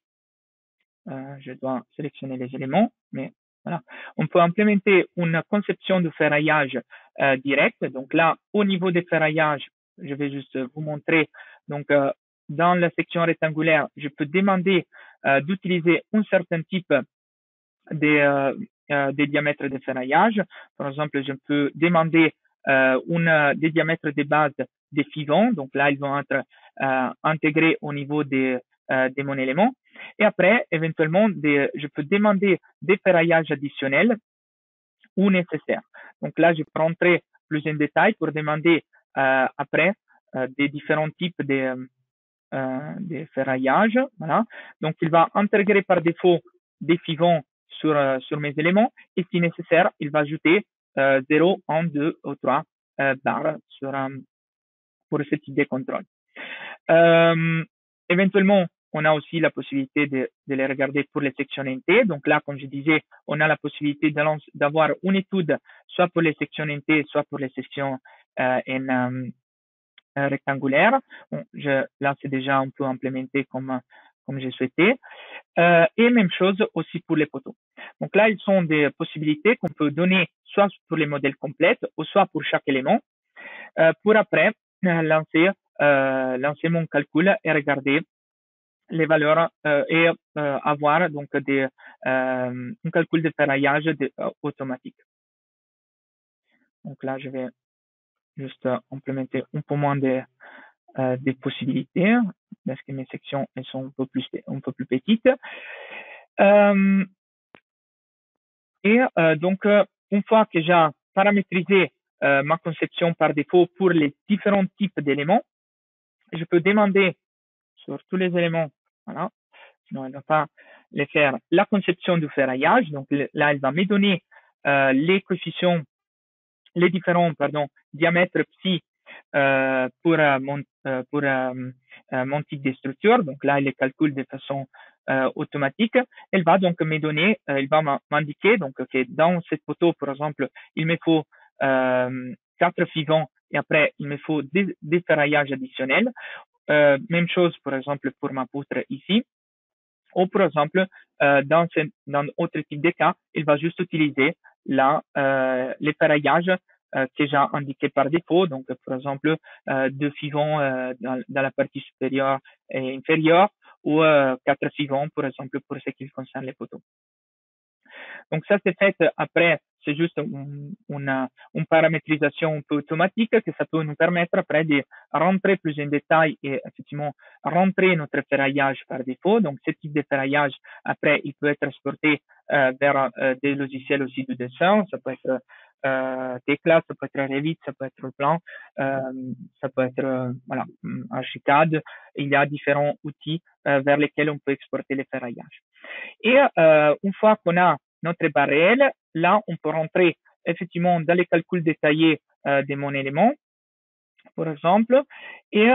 je dois sélectionner les éléments, mais voilà, on peut implémenter une conception de ferraillage direct. Donc là, au niveau des ferraillages, je vais juste vous montrer. Donc, dans la section rectangulaire, je peux demander d'utiliser un certain type des diamètres de ferraillage. Par exemple, je peux demander des diamètres de base des fivons. Donc là, ils vont être intégrés au niveau de mon élément. Et après, éventuellement, je peux demander des ferraillages additionnels ou nécessaires. Donc là, je prendrai plus en détail pour demander après des différents types de ferraillage. Voilà. Donc, il va intégrer par défaut des fivons sur mes éléments et si nécessaire, il va ajouter 0, 1, 2 ou 3 barres pour ce type de contrôle. Éventuellement, on a aussi la possibilité de les regarder pour les sections NT. Donc là, comme je disais, on a la possibilité d'avoir une étude soit pour les sections NT, soit pour les sections rectangulaire. Bon, là, c'est déjà un peu implémenté comme j'ai souhaité. Et même chose aussi pour les poteaux. Donc là, ils sont des possibilités qu'on peut donner soit pour les modèles complets ou soit pour chaque élément pour après lancer mon calcul et regarder les valeurs et avoir donc un calcul de ferraillage automatique. Donc là, je vais juste implémenter un peu moins des possibilités parce que mes sections elles sont un peu plus petites. Et donc, une fois que j'ai paramétrisé ma conception par défaut pour les différents types d'éléments, je peux demander sur tous les éléments, voilà, sinon elle ne va pas les faire, la conception du ferraillage. Donc là, elle va me donner les coefficients, les différents diamètres psi pour mon type de structure. Donc là, elle les calcule de façon automatique. Elle va donc me donner, elle va m'indiquer donc que dans cette photo, par exemple, il me faut 4 fivants et après, il me faut des ferraillages additionnels. Même chose, par exemple, pour ma poutre ici. Ou par exemple, dans autre type de cas, il va juste utiliser les ferraillages que j'ai indiqués par défaut. Donc, par exemple, deux fivants dans la partie supérieure et inférieure ou 4 fivants, par exemple, pour ce qui concerne les poteaux. Donc ça, c'est fait après, c'est juste une paramétrisation un peu automatique que ça peut nous permettre après de rentrer plus en détail et effectivement rentrer notre ferraillage par défaut. Donc ce type de ferraillage, après, il peut être exporté vers des logiciels aussi de dessin. Ça peut être Tecla, ça peut être Revit, ça peut être Plan, ça peut être voilà, Archicad. Il y a différents outils vers lesquels on peut exporter les ferraillages. Et une fois qu'on a notre barre réelle, là, on peut rentrer effectivement dans les calculs détaillés de mon élément, par exemple, et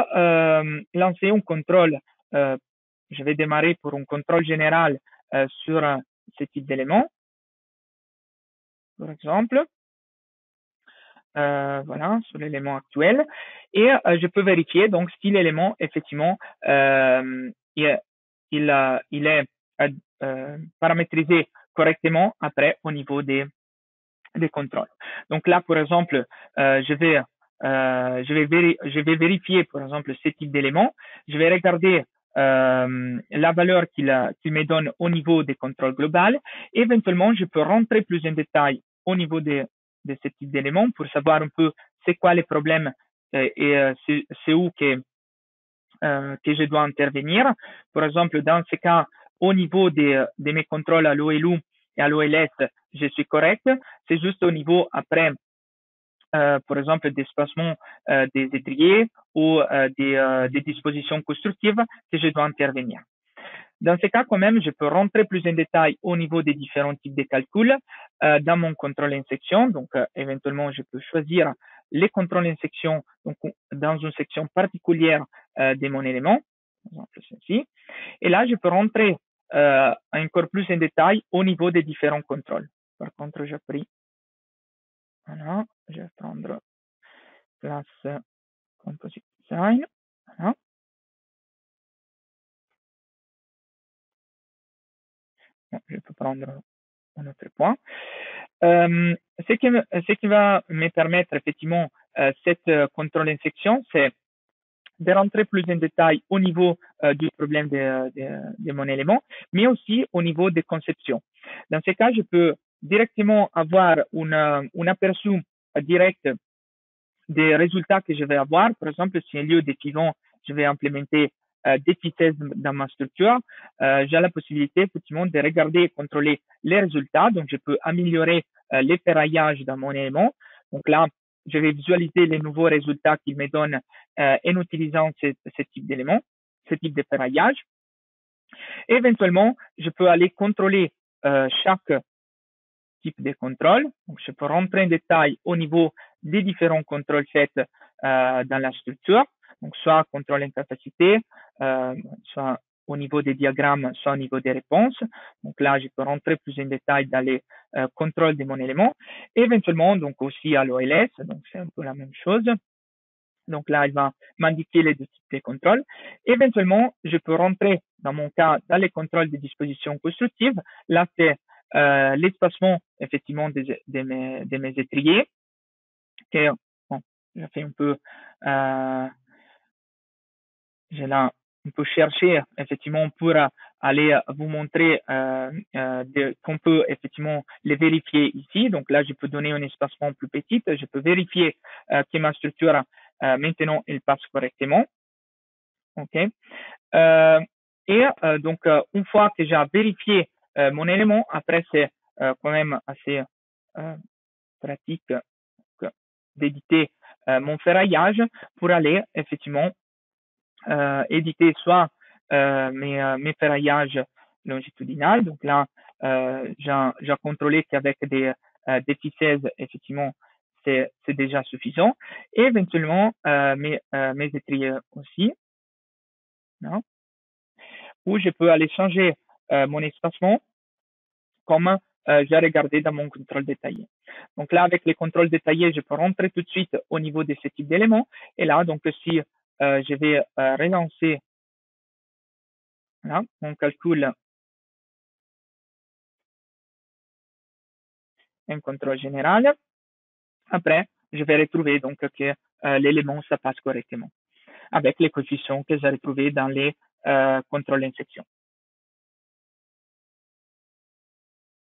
lancer un contrôle. Je vais démarrer pour un contrôle général sur ce type d'élément, par exemple. Voilà, sur l'élément actuel. Et je peux vérifier donc si l'élément, effectivement, il est paramétrisé correctement après au niveau des contrôles. Donc là, par exemple, je vais vérifier, par exemple, ce type d'élément. Je vais regarder la valeur qu'il me donne au niveau des contrôles global. Éventuellement, je peux rentrer plus en détail au niveau de ce type d'éléments pour savoir un peu c'est quoi les problèmes et c'est où que je dois intervenir. Par exemple, dans ce cas, au niveau de mes contrôles à l'OLU et à l'OLS, je suis correct. C'est juste au niveau après, par exemple, d'espacement des étriers ou des dispositions constructives que je dois intervenir. Dans ce cas, quand même, je peux rentrer plus en détail au niveau des différents types de calculs dans mon contrôle en section. Donc, éventuellement, je peux choisir les contrôles en section donc, dans une section particulière de mon élément, par exemple ceci. Et là, je peux rentrer encore plus en détail au niveau des différents contrôles. Par contre, j'ai pris, voilà, je vais prendre classe composite design. Voilà. Bon, je peux prendre un autre point. Ce qui va me permettre effectivement cette contrôle en section, c'est de rentrer plus en détail au niveau du problème de mon élément, mais aussi au niveau des conceptions. Dans ce cas, je peux directement avoir un aperçu direct des résultats que je vais avoir. Par exemple, si au lieu des pivons, je vais implémenter des vitesses dans ma structure, j'ai la possibilité effectivement de regarder et contrôler les résultats. Donc, je peux améliorer les ferraillages dans mon élément. Donc là, je vais visualiser les nouveaux résultats qu'il me donne en utilisant ce type d'éléments, ce type de ferraillage. Et éventuellement, je peux aller contrôler chaque type de contrôle. Donc, je peux rentrer en détail au niveau des différents contrôles faits dans la structure. Donc, soit contrôle en capacité, soit au niveau des diagrammes, soit au niveau des réponses. Donc là, je peux rentrer plus en détail dans les contrôles de mon élément. Et éventuellement, donc aussi à l'OLS, donc c'est un peu la même chose. Donc là, il va m'indiquer les deux types de contrôles. Éventuellement, je peux rentrer, dans mon cas, dans les contrôles de dispositions constructives. Là, c'est l'espacement, effectivement, de mes étriers. Et, bon, j'ai fait un peu, j'ai là un peu cherché, effectivement, pour aller vous montrer qu'on peut, effectivement, les vérifier ici. Donc là, je peux donner un espacement plus petit. Je peux vérifier que ma structure, maintenant, elle passe correctement. OK. Et donc, une fois que j'ai vérifié mon élément, après, c'est quand même assez pratique d'éditer mon ferraillage pour aller effectivement éditer soit mes ferraillages longitudinaux. Donc là, j'ai contrôlé qu'avec des ficelles, effectivement, c'est déjà suffisant. Et éventuellement, mes étriers aussi, hein, où je peux aller changer mon espacement comme j'ai regardé dans mon contrôle détaillé. Donc là, avec les contrôles détaillés, je peux rentrer tout de suite au niveau de ce type d'éléments. Et là, donc, si je vais relancer là, mon calcul, un contrôle général, après, je vais retrouver donc que l'élément, ça passe correctement avec les coefficients que j'ai retrouvés dans les contrôles d'insection.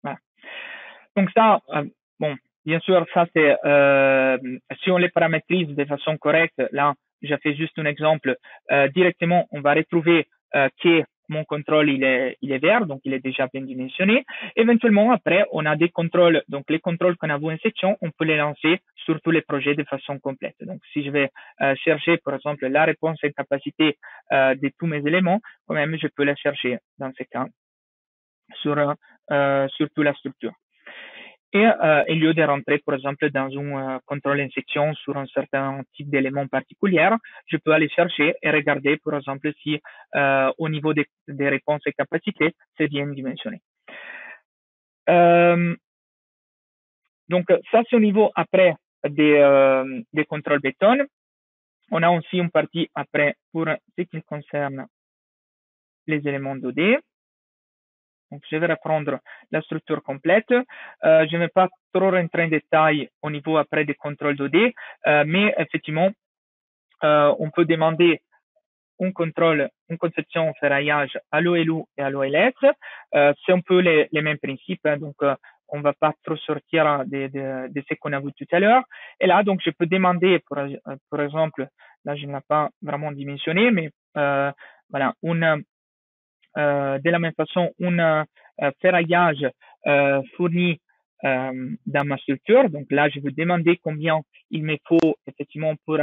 Voilà. Donc ça, bon, bien sûr, ça c'est si on les paramétrise de façon correcte, là, j'ai fait juste un exemple, directement, on va retrouver que mon contrôle, il est vert, donc il est déjà bien dimensionné. Éventuellement, après, on a des contrôles, donc les contrôles qu'on a vus en section, on peut les lancer sur tous les projets de façon complète. Donc, si je vais chercher, par exemple, la réponse et capacité de tous mes éléments, quand même, je peux la chercher dans ce cas sur toute la structure. Et au lieu de rentrer, par exemple, dans un contrôle d'insection sur un certain type d'élément particulier, je peux aller chercher et regarder, par exemple, si au niveau des réponses et capacités, c'est bien dimensionné. Donc, ça, c'est au niveau après des contrôles béton. On a aussi une partie après pour ce qui concerne les éléments 2D. Donc, je vais reprendre la structure complète. Je ne vais pas trop rentrer en détail au niveau après des contrôles 2D, mais effectivement, on peut demander un contrôle, une conception ferraillage à l'OLU et à l'OLS. C'est un peu les mêmes principes, hein, donc on ne va pas trop sortir de ce qu'on a vu tout à l'heure. Et là, donc, je peux demander, par exemple, là, je ne l'ai pas vraiment dimensionné, mais voilà, de la même façon, un ferraillage fourni dans ma structure. Donc là, je vais demander combien il me faut effectivement pour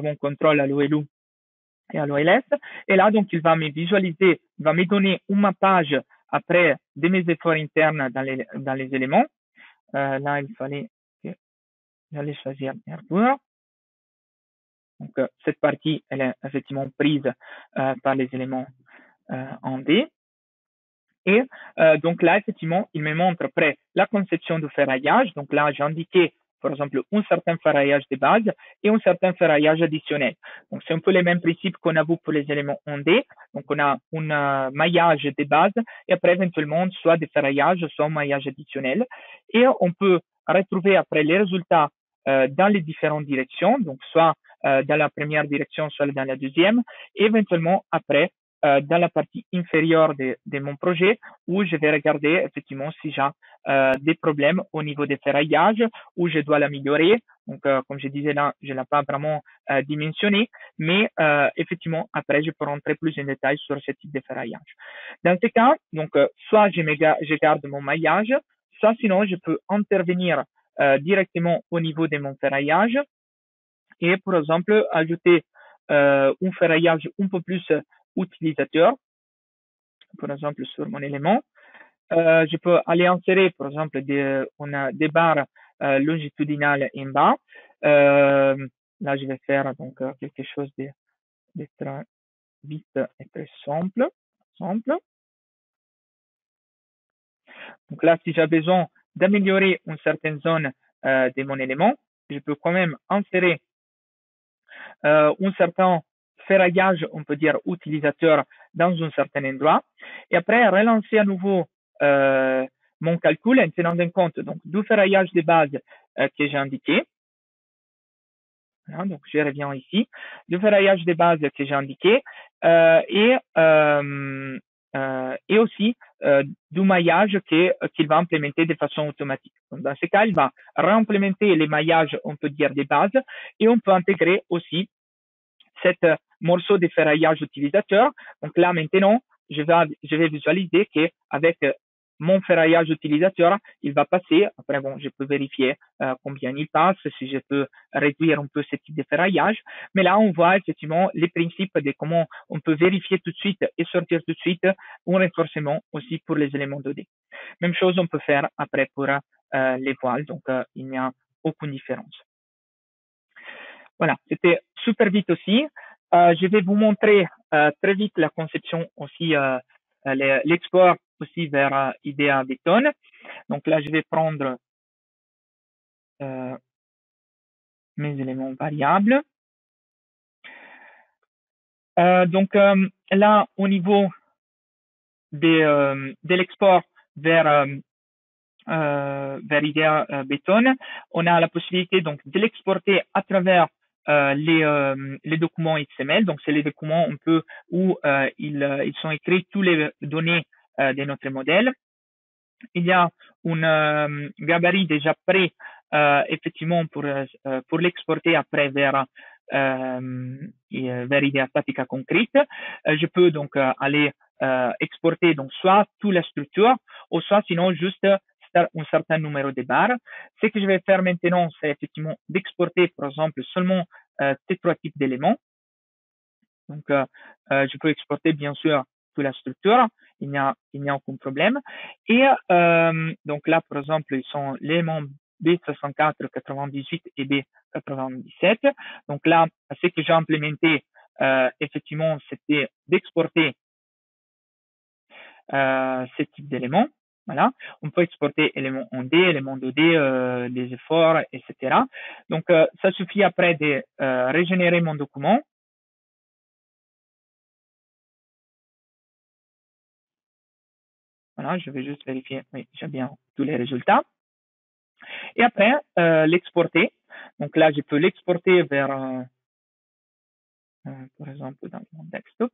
mon contrôle à l'OLU et à l'OLS. Et là, donc, il va me visualiser, il va me donner un mappage après de mes efforts internes dans les éléments. Là, il fallait que j'allais choisir Mercure. Donc, cette partie, elle est effectivement prise par les éléments en D. Et donc là, effectivement, il me montre après la conception du ferraillage. Donc là, j'ai indiqué, par exemple, un certain ferraillage de base et un certain ferraillage additionnel. Donc, c'est un peu les mêmes principes qu'on a vu pour les éléments en D. Donc, on a un maillage de base et après, éventuellement, soit des ferraillages, soit un maillage additionnel. Et on peut retrouver après les résultats dans les différentes directions, donc soit dans la première direction, soit dans la deuxième, et éventuellement après dans la partie inférieure de mon projet où je vais regarder effectivement si j'ai des problèmes au niveau des ferraillages où je dois l'améliorer. Donc, comme je disais là, je ne l'ai pas vraiment dimensionné, mais effectivement, après, je peux rentrer plus en détail sur ce type de ferraillage. Dans ce cas, donc, soit je garde mon maillage, soit sinon, je peux intervenir directement au niveau de mon ferraillage et, par exemple, ajouter un ferraillage un peu plus utilisateur, par exemple, sur mon élément. Je peux aller insérer, par exemple, on a des barres longitudinales en bas. Là, je vais faire donc quelque chose de très vite et très simple. Donc là, si j'ai besoin d'améliorer une certaine zone de mon élément, je peux quand même insérer un certain ferraillage, on peut dire, utilisateur dans un certain endroit. Et après, relancer à nouveau mon calcul en tenant compte donc, du ferraillage de base que j'ai indiqué. Voilà, donc, je reviens ici. Du ferraillage de base que j'ai indiqué et aussi du maillage qu'il va implémenter de façon automatique. Donc, dans ce cas, il va réimplémenter les maillages, on peut dire, de base et on peut intégrer aussi cet morceau de ferraillage utilisateur. Donc là, maintenant, je vais visualiser qu'avec mon ferraillage utilisateur, il va passer. Après, bon, je peux vérifier combien il passe, si je peux réduire un peu ce type de ferraillage. Mais là, on voit effectivement les principes de comment on peut vérifier tout de suite et sortir tout de suite un renforcement aussi pour les éléments 2D. Même chose, on peut faire après pour les voiles. Donc, il n'y a aucune différence. Voilà, c'était super vite aussi. Je vais vous montrer très vite la conception aussi, l'export aussi vers IDEA Beton. Donc là, je vais prendre mes éléments variables. Donc là, au niveau de l'export vers IDEA Beton, on a la possibilité donc de l'exporter à travers les documents XML. Donc c'est les documents un peu où ils sont écrits tous les données de notre modèle. Il y a un gabarit déjà prêt effectivement pour l'exporter après vers IDEA Statica Concrete. Je peux donc aller exporter donc soit toute la structure ou soit sinon juste un certain numéro de barres. Ce que je vais faire maintenant, c'est effectivement d'exporter, par exemple, seulement ces trois types d'éléments. Donc, je peux exporter, bien sûr, toute la structure. Il n'y a aucun problème. Et donc là, par exemple, ils sont l'élément B64, 98 et B97. Donc là, ce que j'ai implémenté, effectivement, c'était d'exporter ce type d'éléments. Voilà. On peut exporter éléments 1D, éléments 2D, des efforts, etc. Donc, ça suffit après de régénérer mon document. Voilà, je vais juste vérifier, oui, j'ai bien tous les résultats. Et après, l'exporter. Donc là, je peux l'exporter vers, par exemple, dans mon desktop.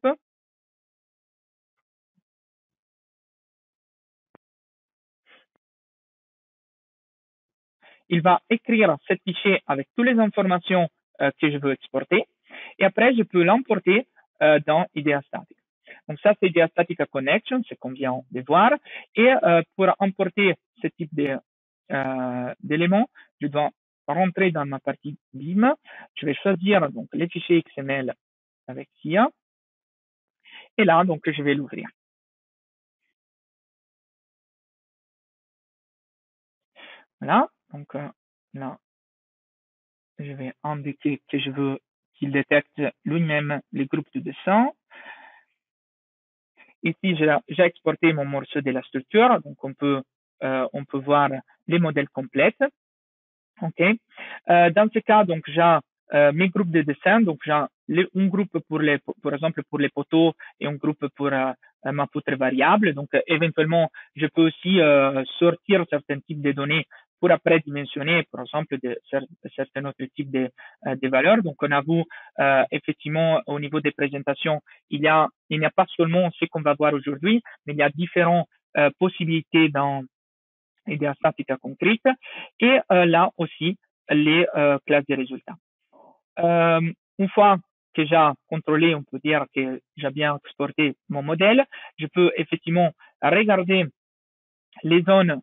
Il va écrire ce fichier avec toutes les informations que je veux exporter. Et après, je peux l'emporter dans IDEA Statica. Donc ça, c'est IDEA Statica Connection, c'est qu'on vient de voir. Et pour emporter ce type d'éléments, je dois rentrer dans ma partie BIM. Je vais choisir donc les fichiers XML avec SIA. Et là, donc, je vais l'ouvrir. Voilà. Donc là, je vais indiquer que je veux qu'il détecte lui-même les groupes de dessin. Ici, j'ai exporté mon morceau de la structure, donc on peut voir les modèles complets. Ok. Dans ce cas, donc j'ai mes groupes de dessin, donc j'ai un groupe par exemple pour les poteaux et un groupe pour ma poutre variable. Donc éventuellement, je peux aussi sortir certains types de données pour après dimensionner, par exemple, certains autres types de valeurs. Donc, on a vu effectivement au niveau des présentations, il n'y a pas seulement ce qu'on va voir aujourd'hui, mais il y a différentes possibilités dans IDEA Statica Concrete et là aussi les classes de résultats. Une fois que j'ai contrôlé, on peut dire que j'ai bien exporté mon modèle, je peux effectivement regarder les zones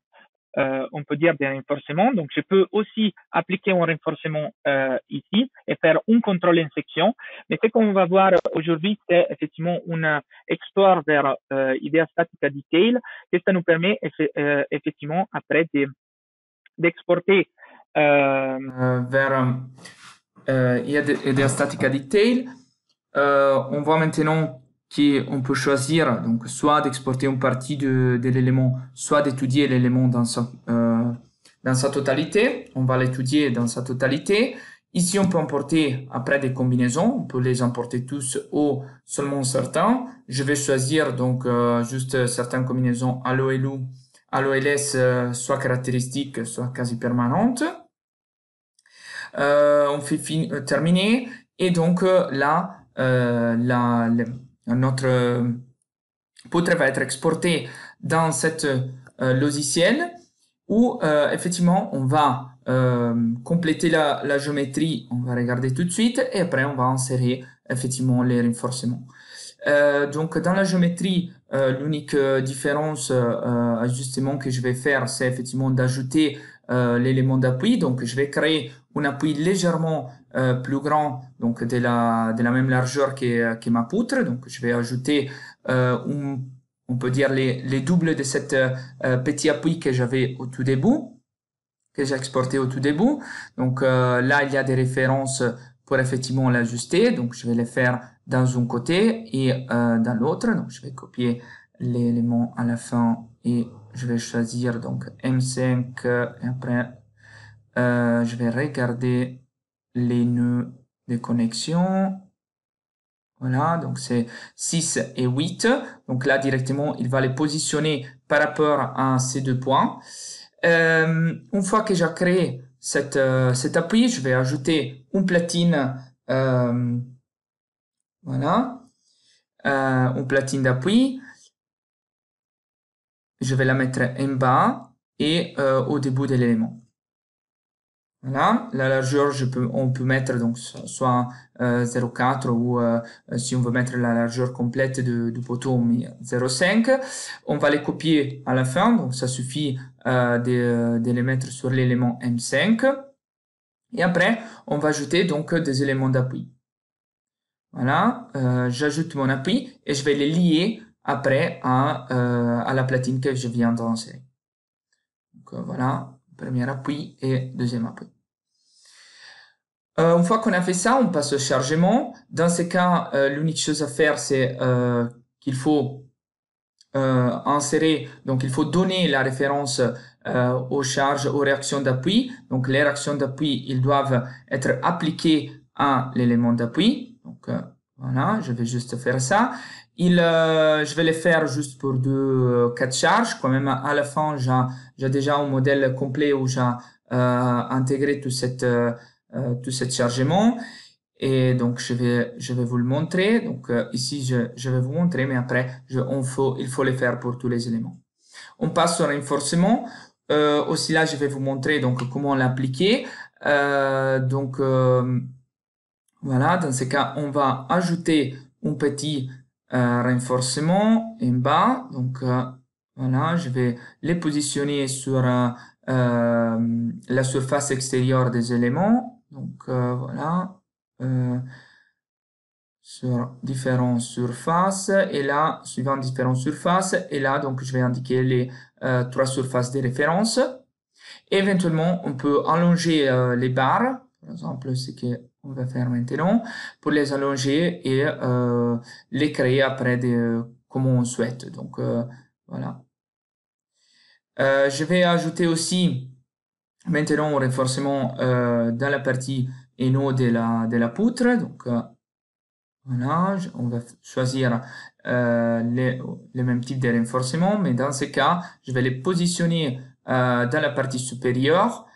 on peut dire des renforcements. Donc, je peux aussi appliquer un renforcement ici et faire un contrôle en section. Mais ce qu'on va voir aujourd'hui, c'est effectivement un export vers IDEA Statica Detail, que ça nous permet effectivement après d'exporter vers IDEA Statica Detail. On voit maintenant qu'on peut choisir donc soit d'exporter une partie de l'élément, soit d'étudier l'élément dans sa totalité. On va l'étudier dans sa totalité. Ici, on peut importer après des combinaisons. On peut les importer tous ou seulement certains. Je vais choisir donc juste certaines combinaisons ALO-LS, soit caractéristiques, soit quasi permanentes. On fait terminer. Et donc là, notre poutre va être exporté dans cette logiciel où effectivement on va compléter la géométrie, on va regarder tout de suite et après on va insérer effectivement les renforcements. Donc dans la géométrie, l'unique différence, ajustement que je vais faire, c'est effectivement d'ajouter l'élément d'appui. Donc je vais créer un appui légèrement plus grand, donc de la même largeur que ma poutre. Donc je vais ajouter, on peut dire les doubles de cette petit appui que j'avais au tout début, que j'ai exporté au tout début. Donc là, il y a des références pour effectivement l'ajuster. Donc je vais les faire dans un côté et dans l'autre. Donc je vais copier l'élément à la fin et je vais choisir donc M5 et après je vais regarder les nœuds de connexion. Voilà, donc c'est 6 et 8. Donc là, directement, il va les positionner par rapport à ces deux points. Une fois que j'ai créé cet appui, je vais ajouter une platine, voilà, une platine d'appui. Je vais la mettre en bas et au début de l'élément. Voilà, la largeur, on peut mettre donc soit 0,4 ou si on veut mettre la largeur complète du poteau, on met 0,5. On va les copier à la fin, donc ça suffit de les mettre sur l'élément M5. Et après, on va ajouter donc des éléments d'appui. Voilà, j'ajoute mon appui et je vais les lier après à la platine que je viens d'insérer. Donc voilà, premier appui et deuxième appui. Une fois qu'on a fait ça, on passe au chargement. Dans ce cas, l'unique chose à faire, c'est qu'il faut insérer, donc il faut donner la référence aux charges, aux réactions d'appui. Donc les réactions d'appui, ils doivent être appliquées à l'élément d'appui. Donc voilà, je vais juste faire ça. Je vais les faire juste pour 4 charges. Quand même, à la fin, j'ai déjà un modèle complet où j'ai intégré tout ce chargement. Et donc, je vais vous le montrer. Donc, ici, je vais vous montrer, mais après, il faut les faire pour tous les éléments. On passe au renforcement. Aussi là, je vais vous montrer donc comment l'appliquer. Donc, voilà, dans ce cas, on va ajouter un petit renforcement en bas. Donc, voilà, je vais les positionner sur la surface extérieure des éléments. Donc, voilà. Sur différentes surfaces et là, suivant différentes surfaces, et là, donc, je vais indiquer les 3 surfaces de référence. Et éventuellement, on peut allonger les barres, par exemple, ce qu'on va faire maintenant, pour les allonger et les créer après comme on souhaite. Donc, voilà. Je vais ajouter aussi maintenant un renforcement dans la partie hainaut de la poutre. Donc, voilà, on va choisir les mêmes types de renforcements, mais dans ce cas, je vais les positionner dans la partie supérieure.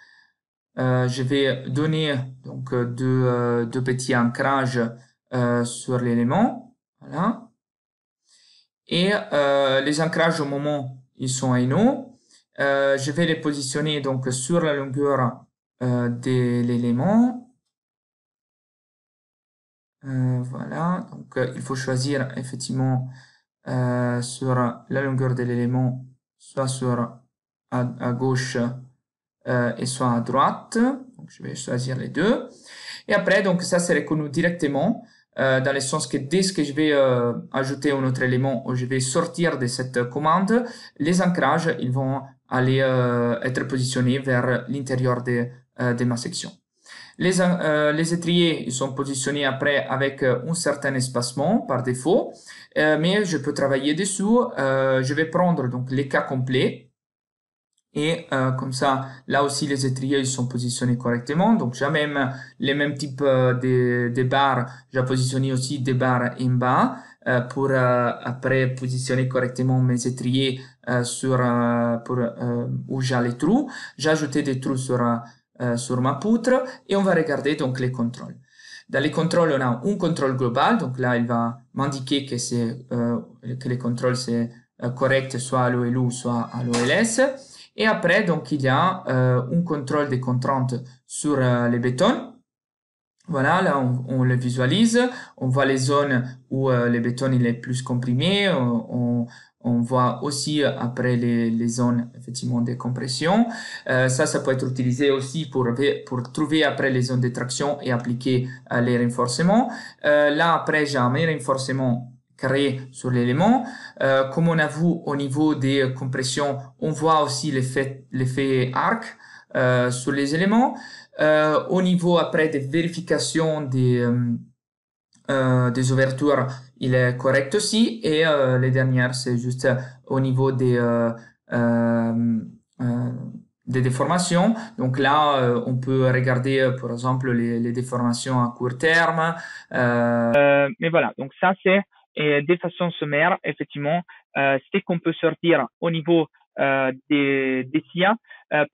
Je vais donner donc deux petits ancrages sur l'élément. Voilà. Et les ancrages au moment ils sont hainaut, je vais les positionner donc sur la longueur de l'élément. Voilà, donc il faut choisir effectivement sur la longueur de l'élément, soit à gauche et soit à droite. Donc je vais choisir les deux. Et après, donc ça c'est reconnu directement dans le sens que dès que je vais ajouter un autre élément ou je vais sortir de cette commande, les ancrages ils vont aller être positionnés vers l'intérieur de ma section. Les étriers ils sont positionnés après avec un certain espacement par défaut, mais je peux travailler dessous. Je vais prendre donc les cas complets et comme ça, là aussi les étriers ils sont positionnés correctement. Donc j'ai même les mêmes types de barres. J'ai positionné aussi des barres en bas pour après positionner correctement mes étriers où j'ai les trous. J'ai ajouté des trous sur ma poutre et on va regarder donc les contrôles. Dans les contrôles, on a un contrôle global, donc là il va m'indiquer que les contrôles c'est correct soit à l'OLU soit à l'OLS. Et après donc il y a un contrôle des contraintes sur les bétons. Voilà, là on le visualise, on voit les zones où le béton il est plus comprimé, on voit aussi après les zones effectivement de compression. Ça peut être utilisé aussi pour trouver après les zones de traction et appliquer les renforcements. Là après j'ai un renforcement créé sur l'élément. Comme on a vu au niveau des compressions, on voit aussi l'effet arc sur les éléments. Au niveau après des vérifications des ouvertures, il est correct aussi. Et les dernières, c'est juste au niveau euh, des déformations. Donc là, on peut regarder, par exemple, les déformations à court terme. Mais voilà, donc ça c'est de façon sommaire, effectivement, ce qu'on peut sortir au niveau des SIA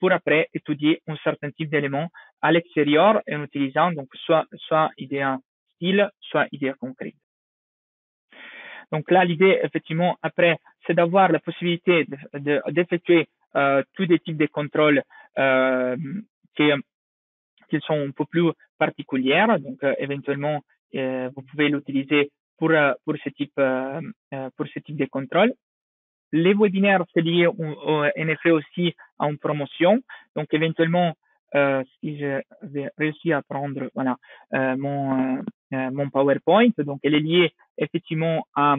pour après étudier un certain type d'éléments à l'extérieur en utilisant donc soit idée style, soit idée concrète. Donc là, l'idée, effectivement, après, c'est d'avoir la possibilité d'effectuer tous les types de contrôles qui, qui sont un peu plus particulières. Donc, éventuellement, vous pouvez l'utiliser pour ce type de contrôle. Les webinaires, c'est lié en effet aussi à une promotion. Donc, éventuellement, si je vais réussir à prendre voilà, mon PowerPoint, donc elle est liée effectivement à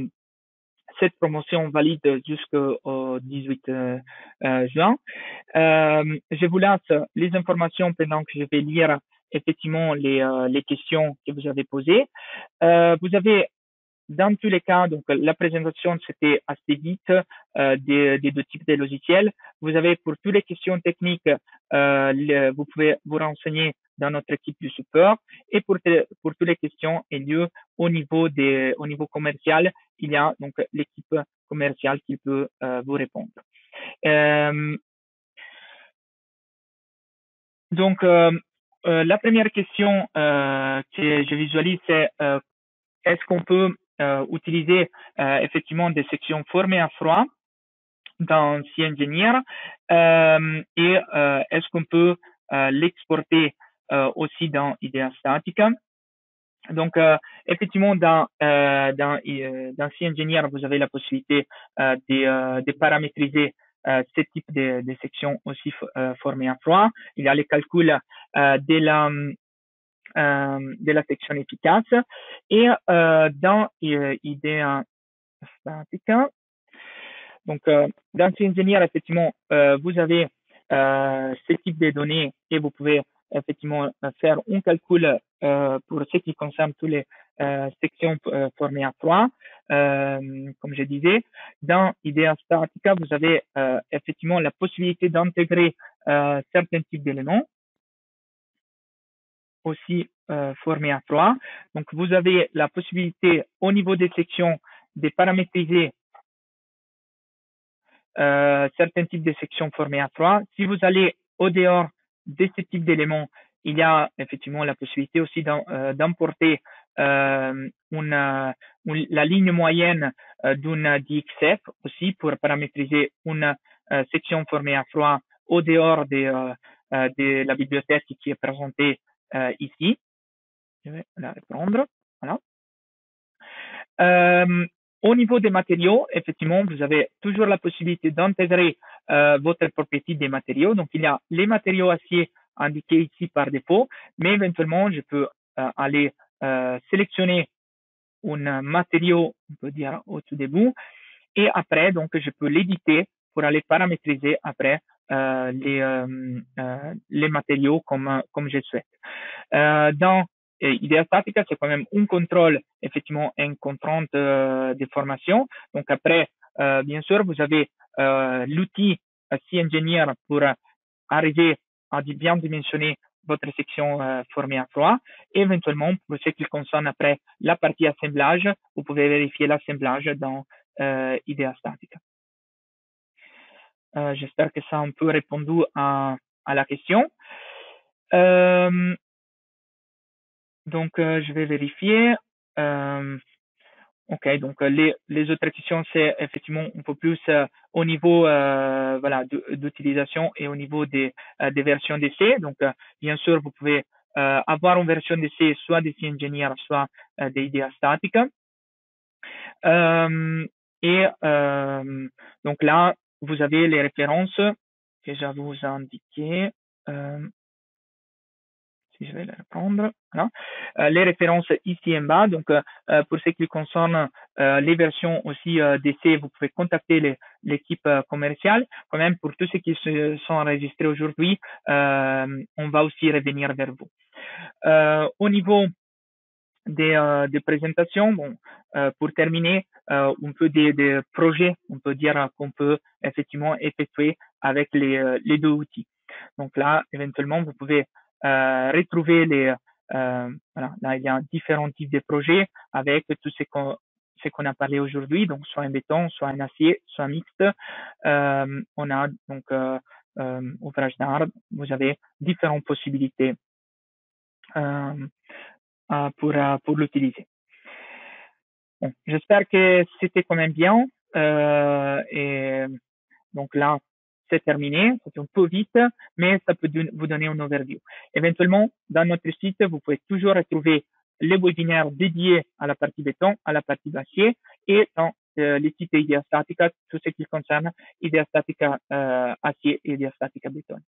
cette promotion valide jusqu'au 18 juin. Je vous laisse les informations pendant que je vais lire effectivement les questions que vous avez posées. Vous avez dans tous les cas, donc la présentation c'était assez vite des deux types de logiciels. Vous avez pour toutes les questions techniques, vous pouvez vous renseigner dans notre équipe du support. Et pour toutes les questions et lieu au niveau commercial, il y a donc l'équipe commerciale qui peut vous répondre. Donc la première question que je visualise, c'est est-ce qu'on peut utiliser effectivement des sections formées à froid dans C-Engineer et est-ce qu'on peut l'exporter aussi dans IDEA Statica. Donc, effectivement, dans C-Engineer, vous avez la possibilité de paramétriser ce type de sections aussi formées à froid. Il y a les calculs de la section efficace. Et dans IDEA Statica, donc dans C-Engineer, effectivement, vous avez ce type de données et vous pouvez effectivement faire un calcul pour ce qui concerne toutes les sections formées à froid. Comme je disais, dans IDEA Statica, vous avez effectivement la possibilité d'intégrer certains types d'éléments aussi formés à froid. Donc, vous avez la possibilité au niveau des sections de paramétriser certains types de sections formées à froid. Si vous allez au dehors de ce type d'éléments, il y a effectivement la possibilité aussi d'emporter la ligne moyenne d'une DXF aussi pour paramétriser une section formée à froid au dehors de la bibliothèque qui est présentée ici. Je vais la reprendre. Voilà. Au niveau des matériaux, effectivement, vous avez toujours la possibilité d'intégrer votre propriété des matériaux. Donc, il y a les matériaux acier indiqués ici par défaut, mais éventuellement, je peux aller sélectionner un matériau, on peut dire au tout début, et après, donc, je peux l'éditer pour aller paramétriser après les matériaux comme je souhaite. Dans IDEA Statica, c'est quand même un contrôle, effectivement, une contrainte de formation. Donc après, bien sûr, vous avez l'outil C-Engineer pour arriver à bien dimensionner votre section formée à froid. Et éventuellement, pour ce qui concerne après la partie assemblage, vous pouvez vérifier l'assemblage dans IDEA Statica. J'espère que ça a un peu répondu à la question. Donc, je vais vérifier. Ok, donc les autres questions, c'est effectivement un peu plus au niveau voilà d'utilisation et au niveau des versions d'essai. Donc, bien sûr, vous pouvez avoir une version de C, soit des C-Engineer, soit des Idea Statica. Donc là, vous avez les références que je vais vous indiquer. Si je vais les reprendre. Voilà. Les références ici en bas. Donc, pour ce qui concerne les versions aussi d'essai, vous pouvez contacter l'équipe commerciale. Quand même, pour tous ceux qui se sont enregistrés aujourd'hui, on va aussi revenir vers vous. Au niveau des présentations, bon, pour terminer, un peu des projets, on peut dire qu'on peut effectivement effectuer avec les deux outils. Donc là, éventuellement, vous pouvez retrouver voilà, là, il y a différents types de projets avec tout ce qu'on a parlé aujourd'hui, donc soit en béton, soit en acier, soit mixte. On a donc ouvrage d'art, vous avez différentes possibilités pour l'utiliser. Bon, j'espère que c'était quand même bien. Et donc là, c'est terminé. C'est un peu vite, mais ça peut vous donner un overview. Éventuellement, dans notre site, vous pouvez toujours retrouver les webinaires dédiés à la partie béton, à la partie acier, et dans les sites Idea Statica, tout ce qui concerne Idea Statica acier et Idea Statica béton.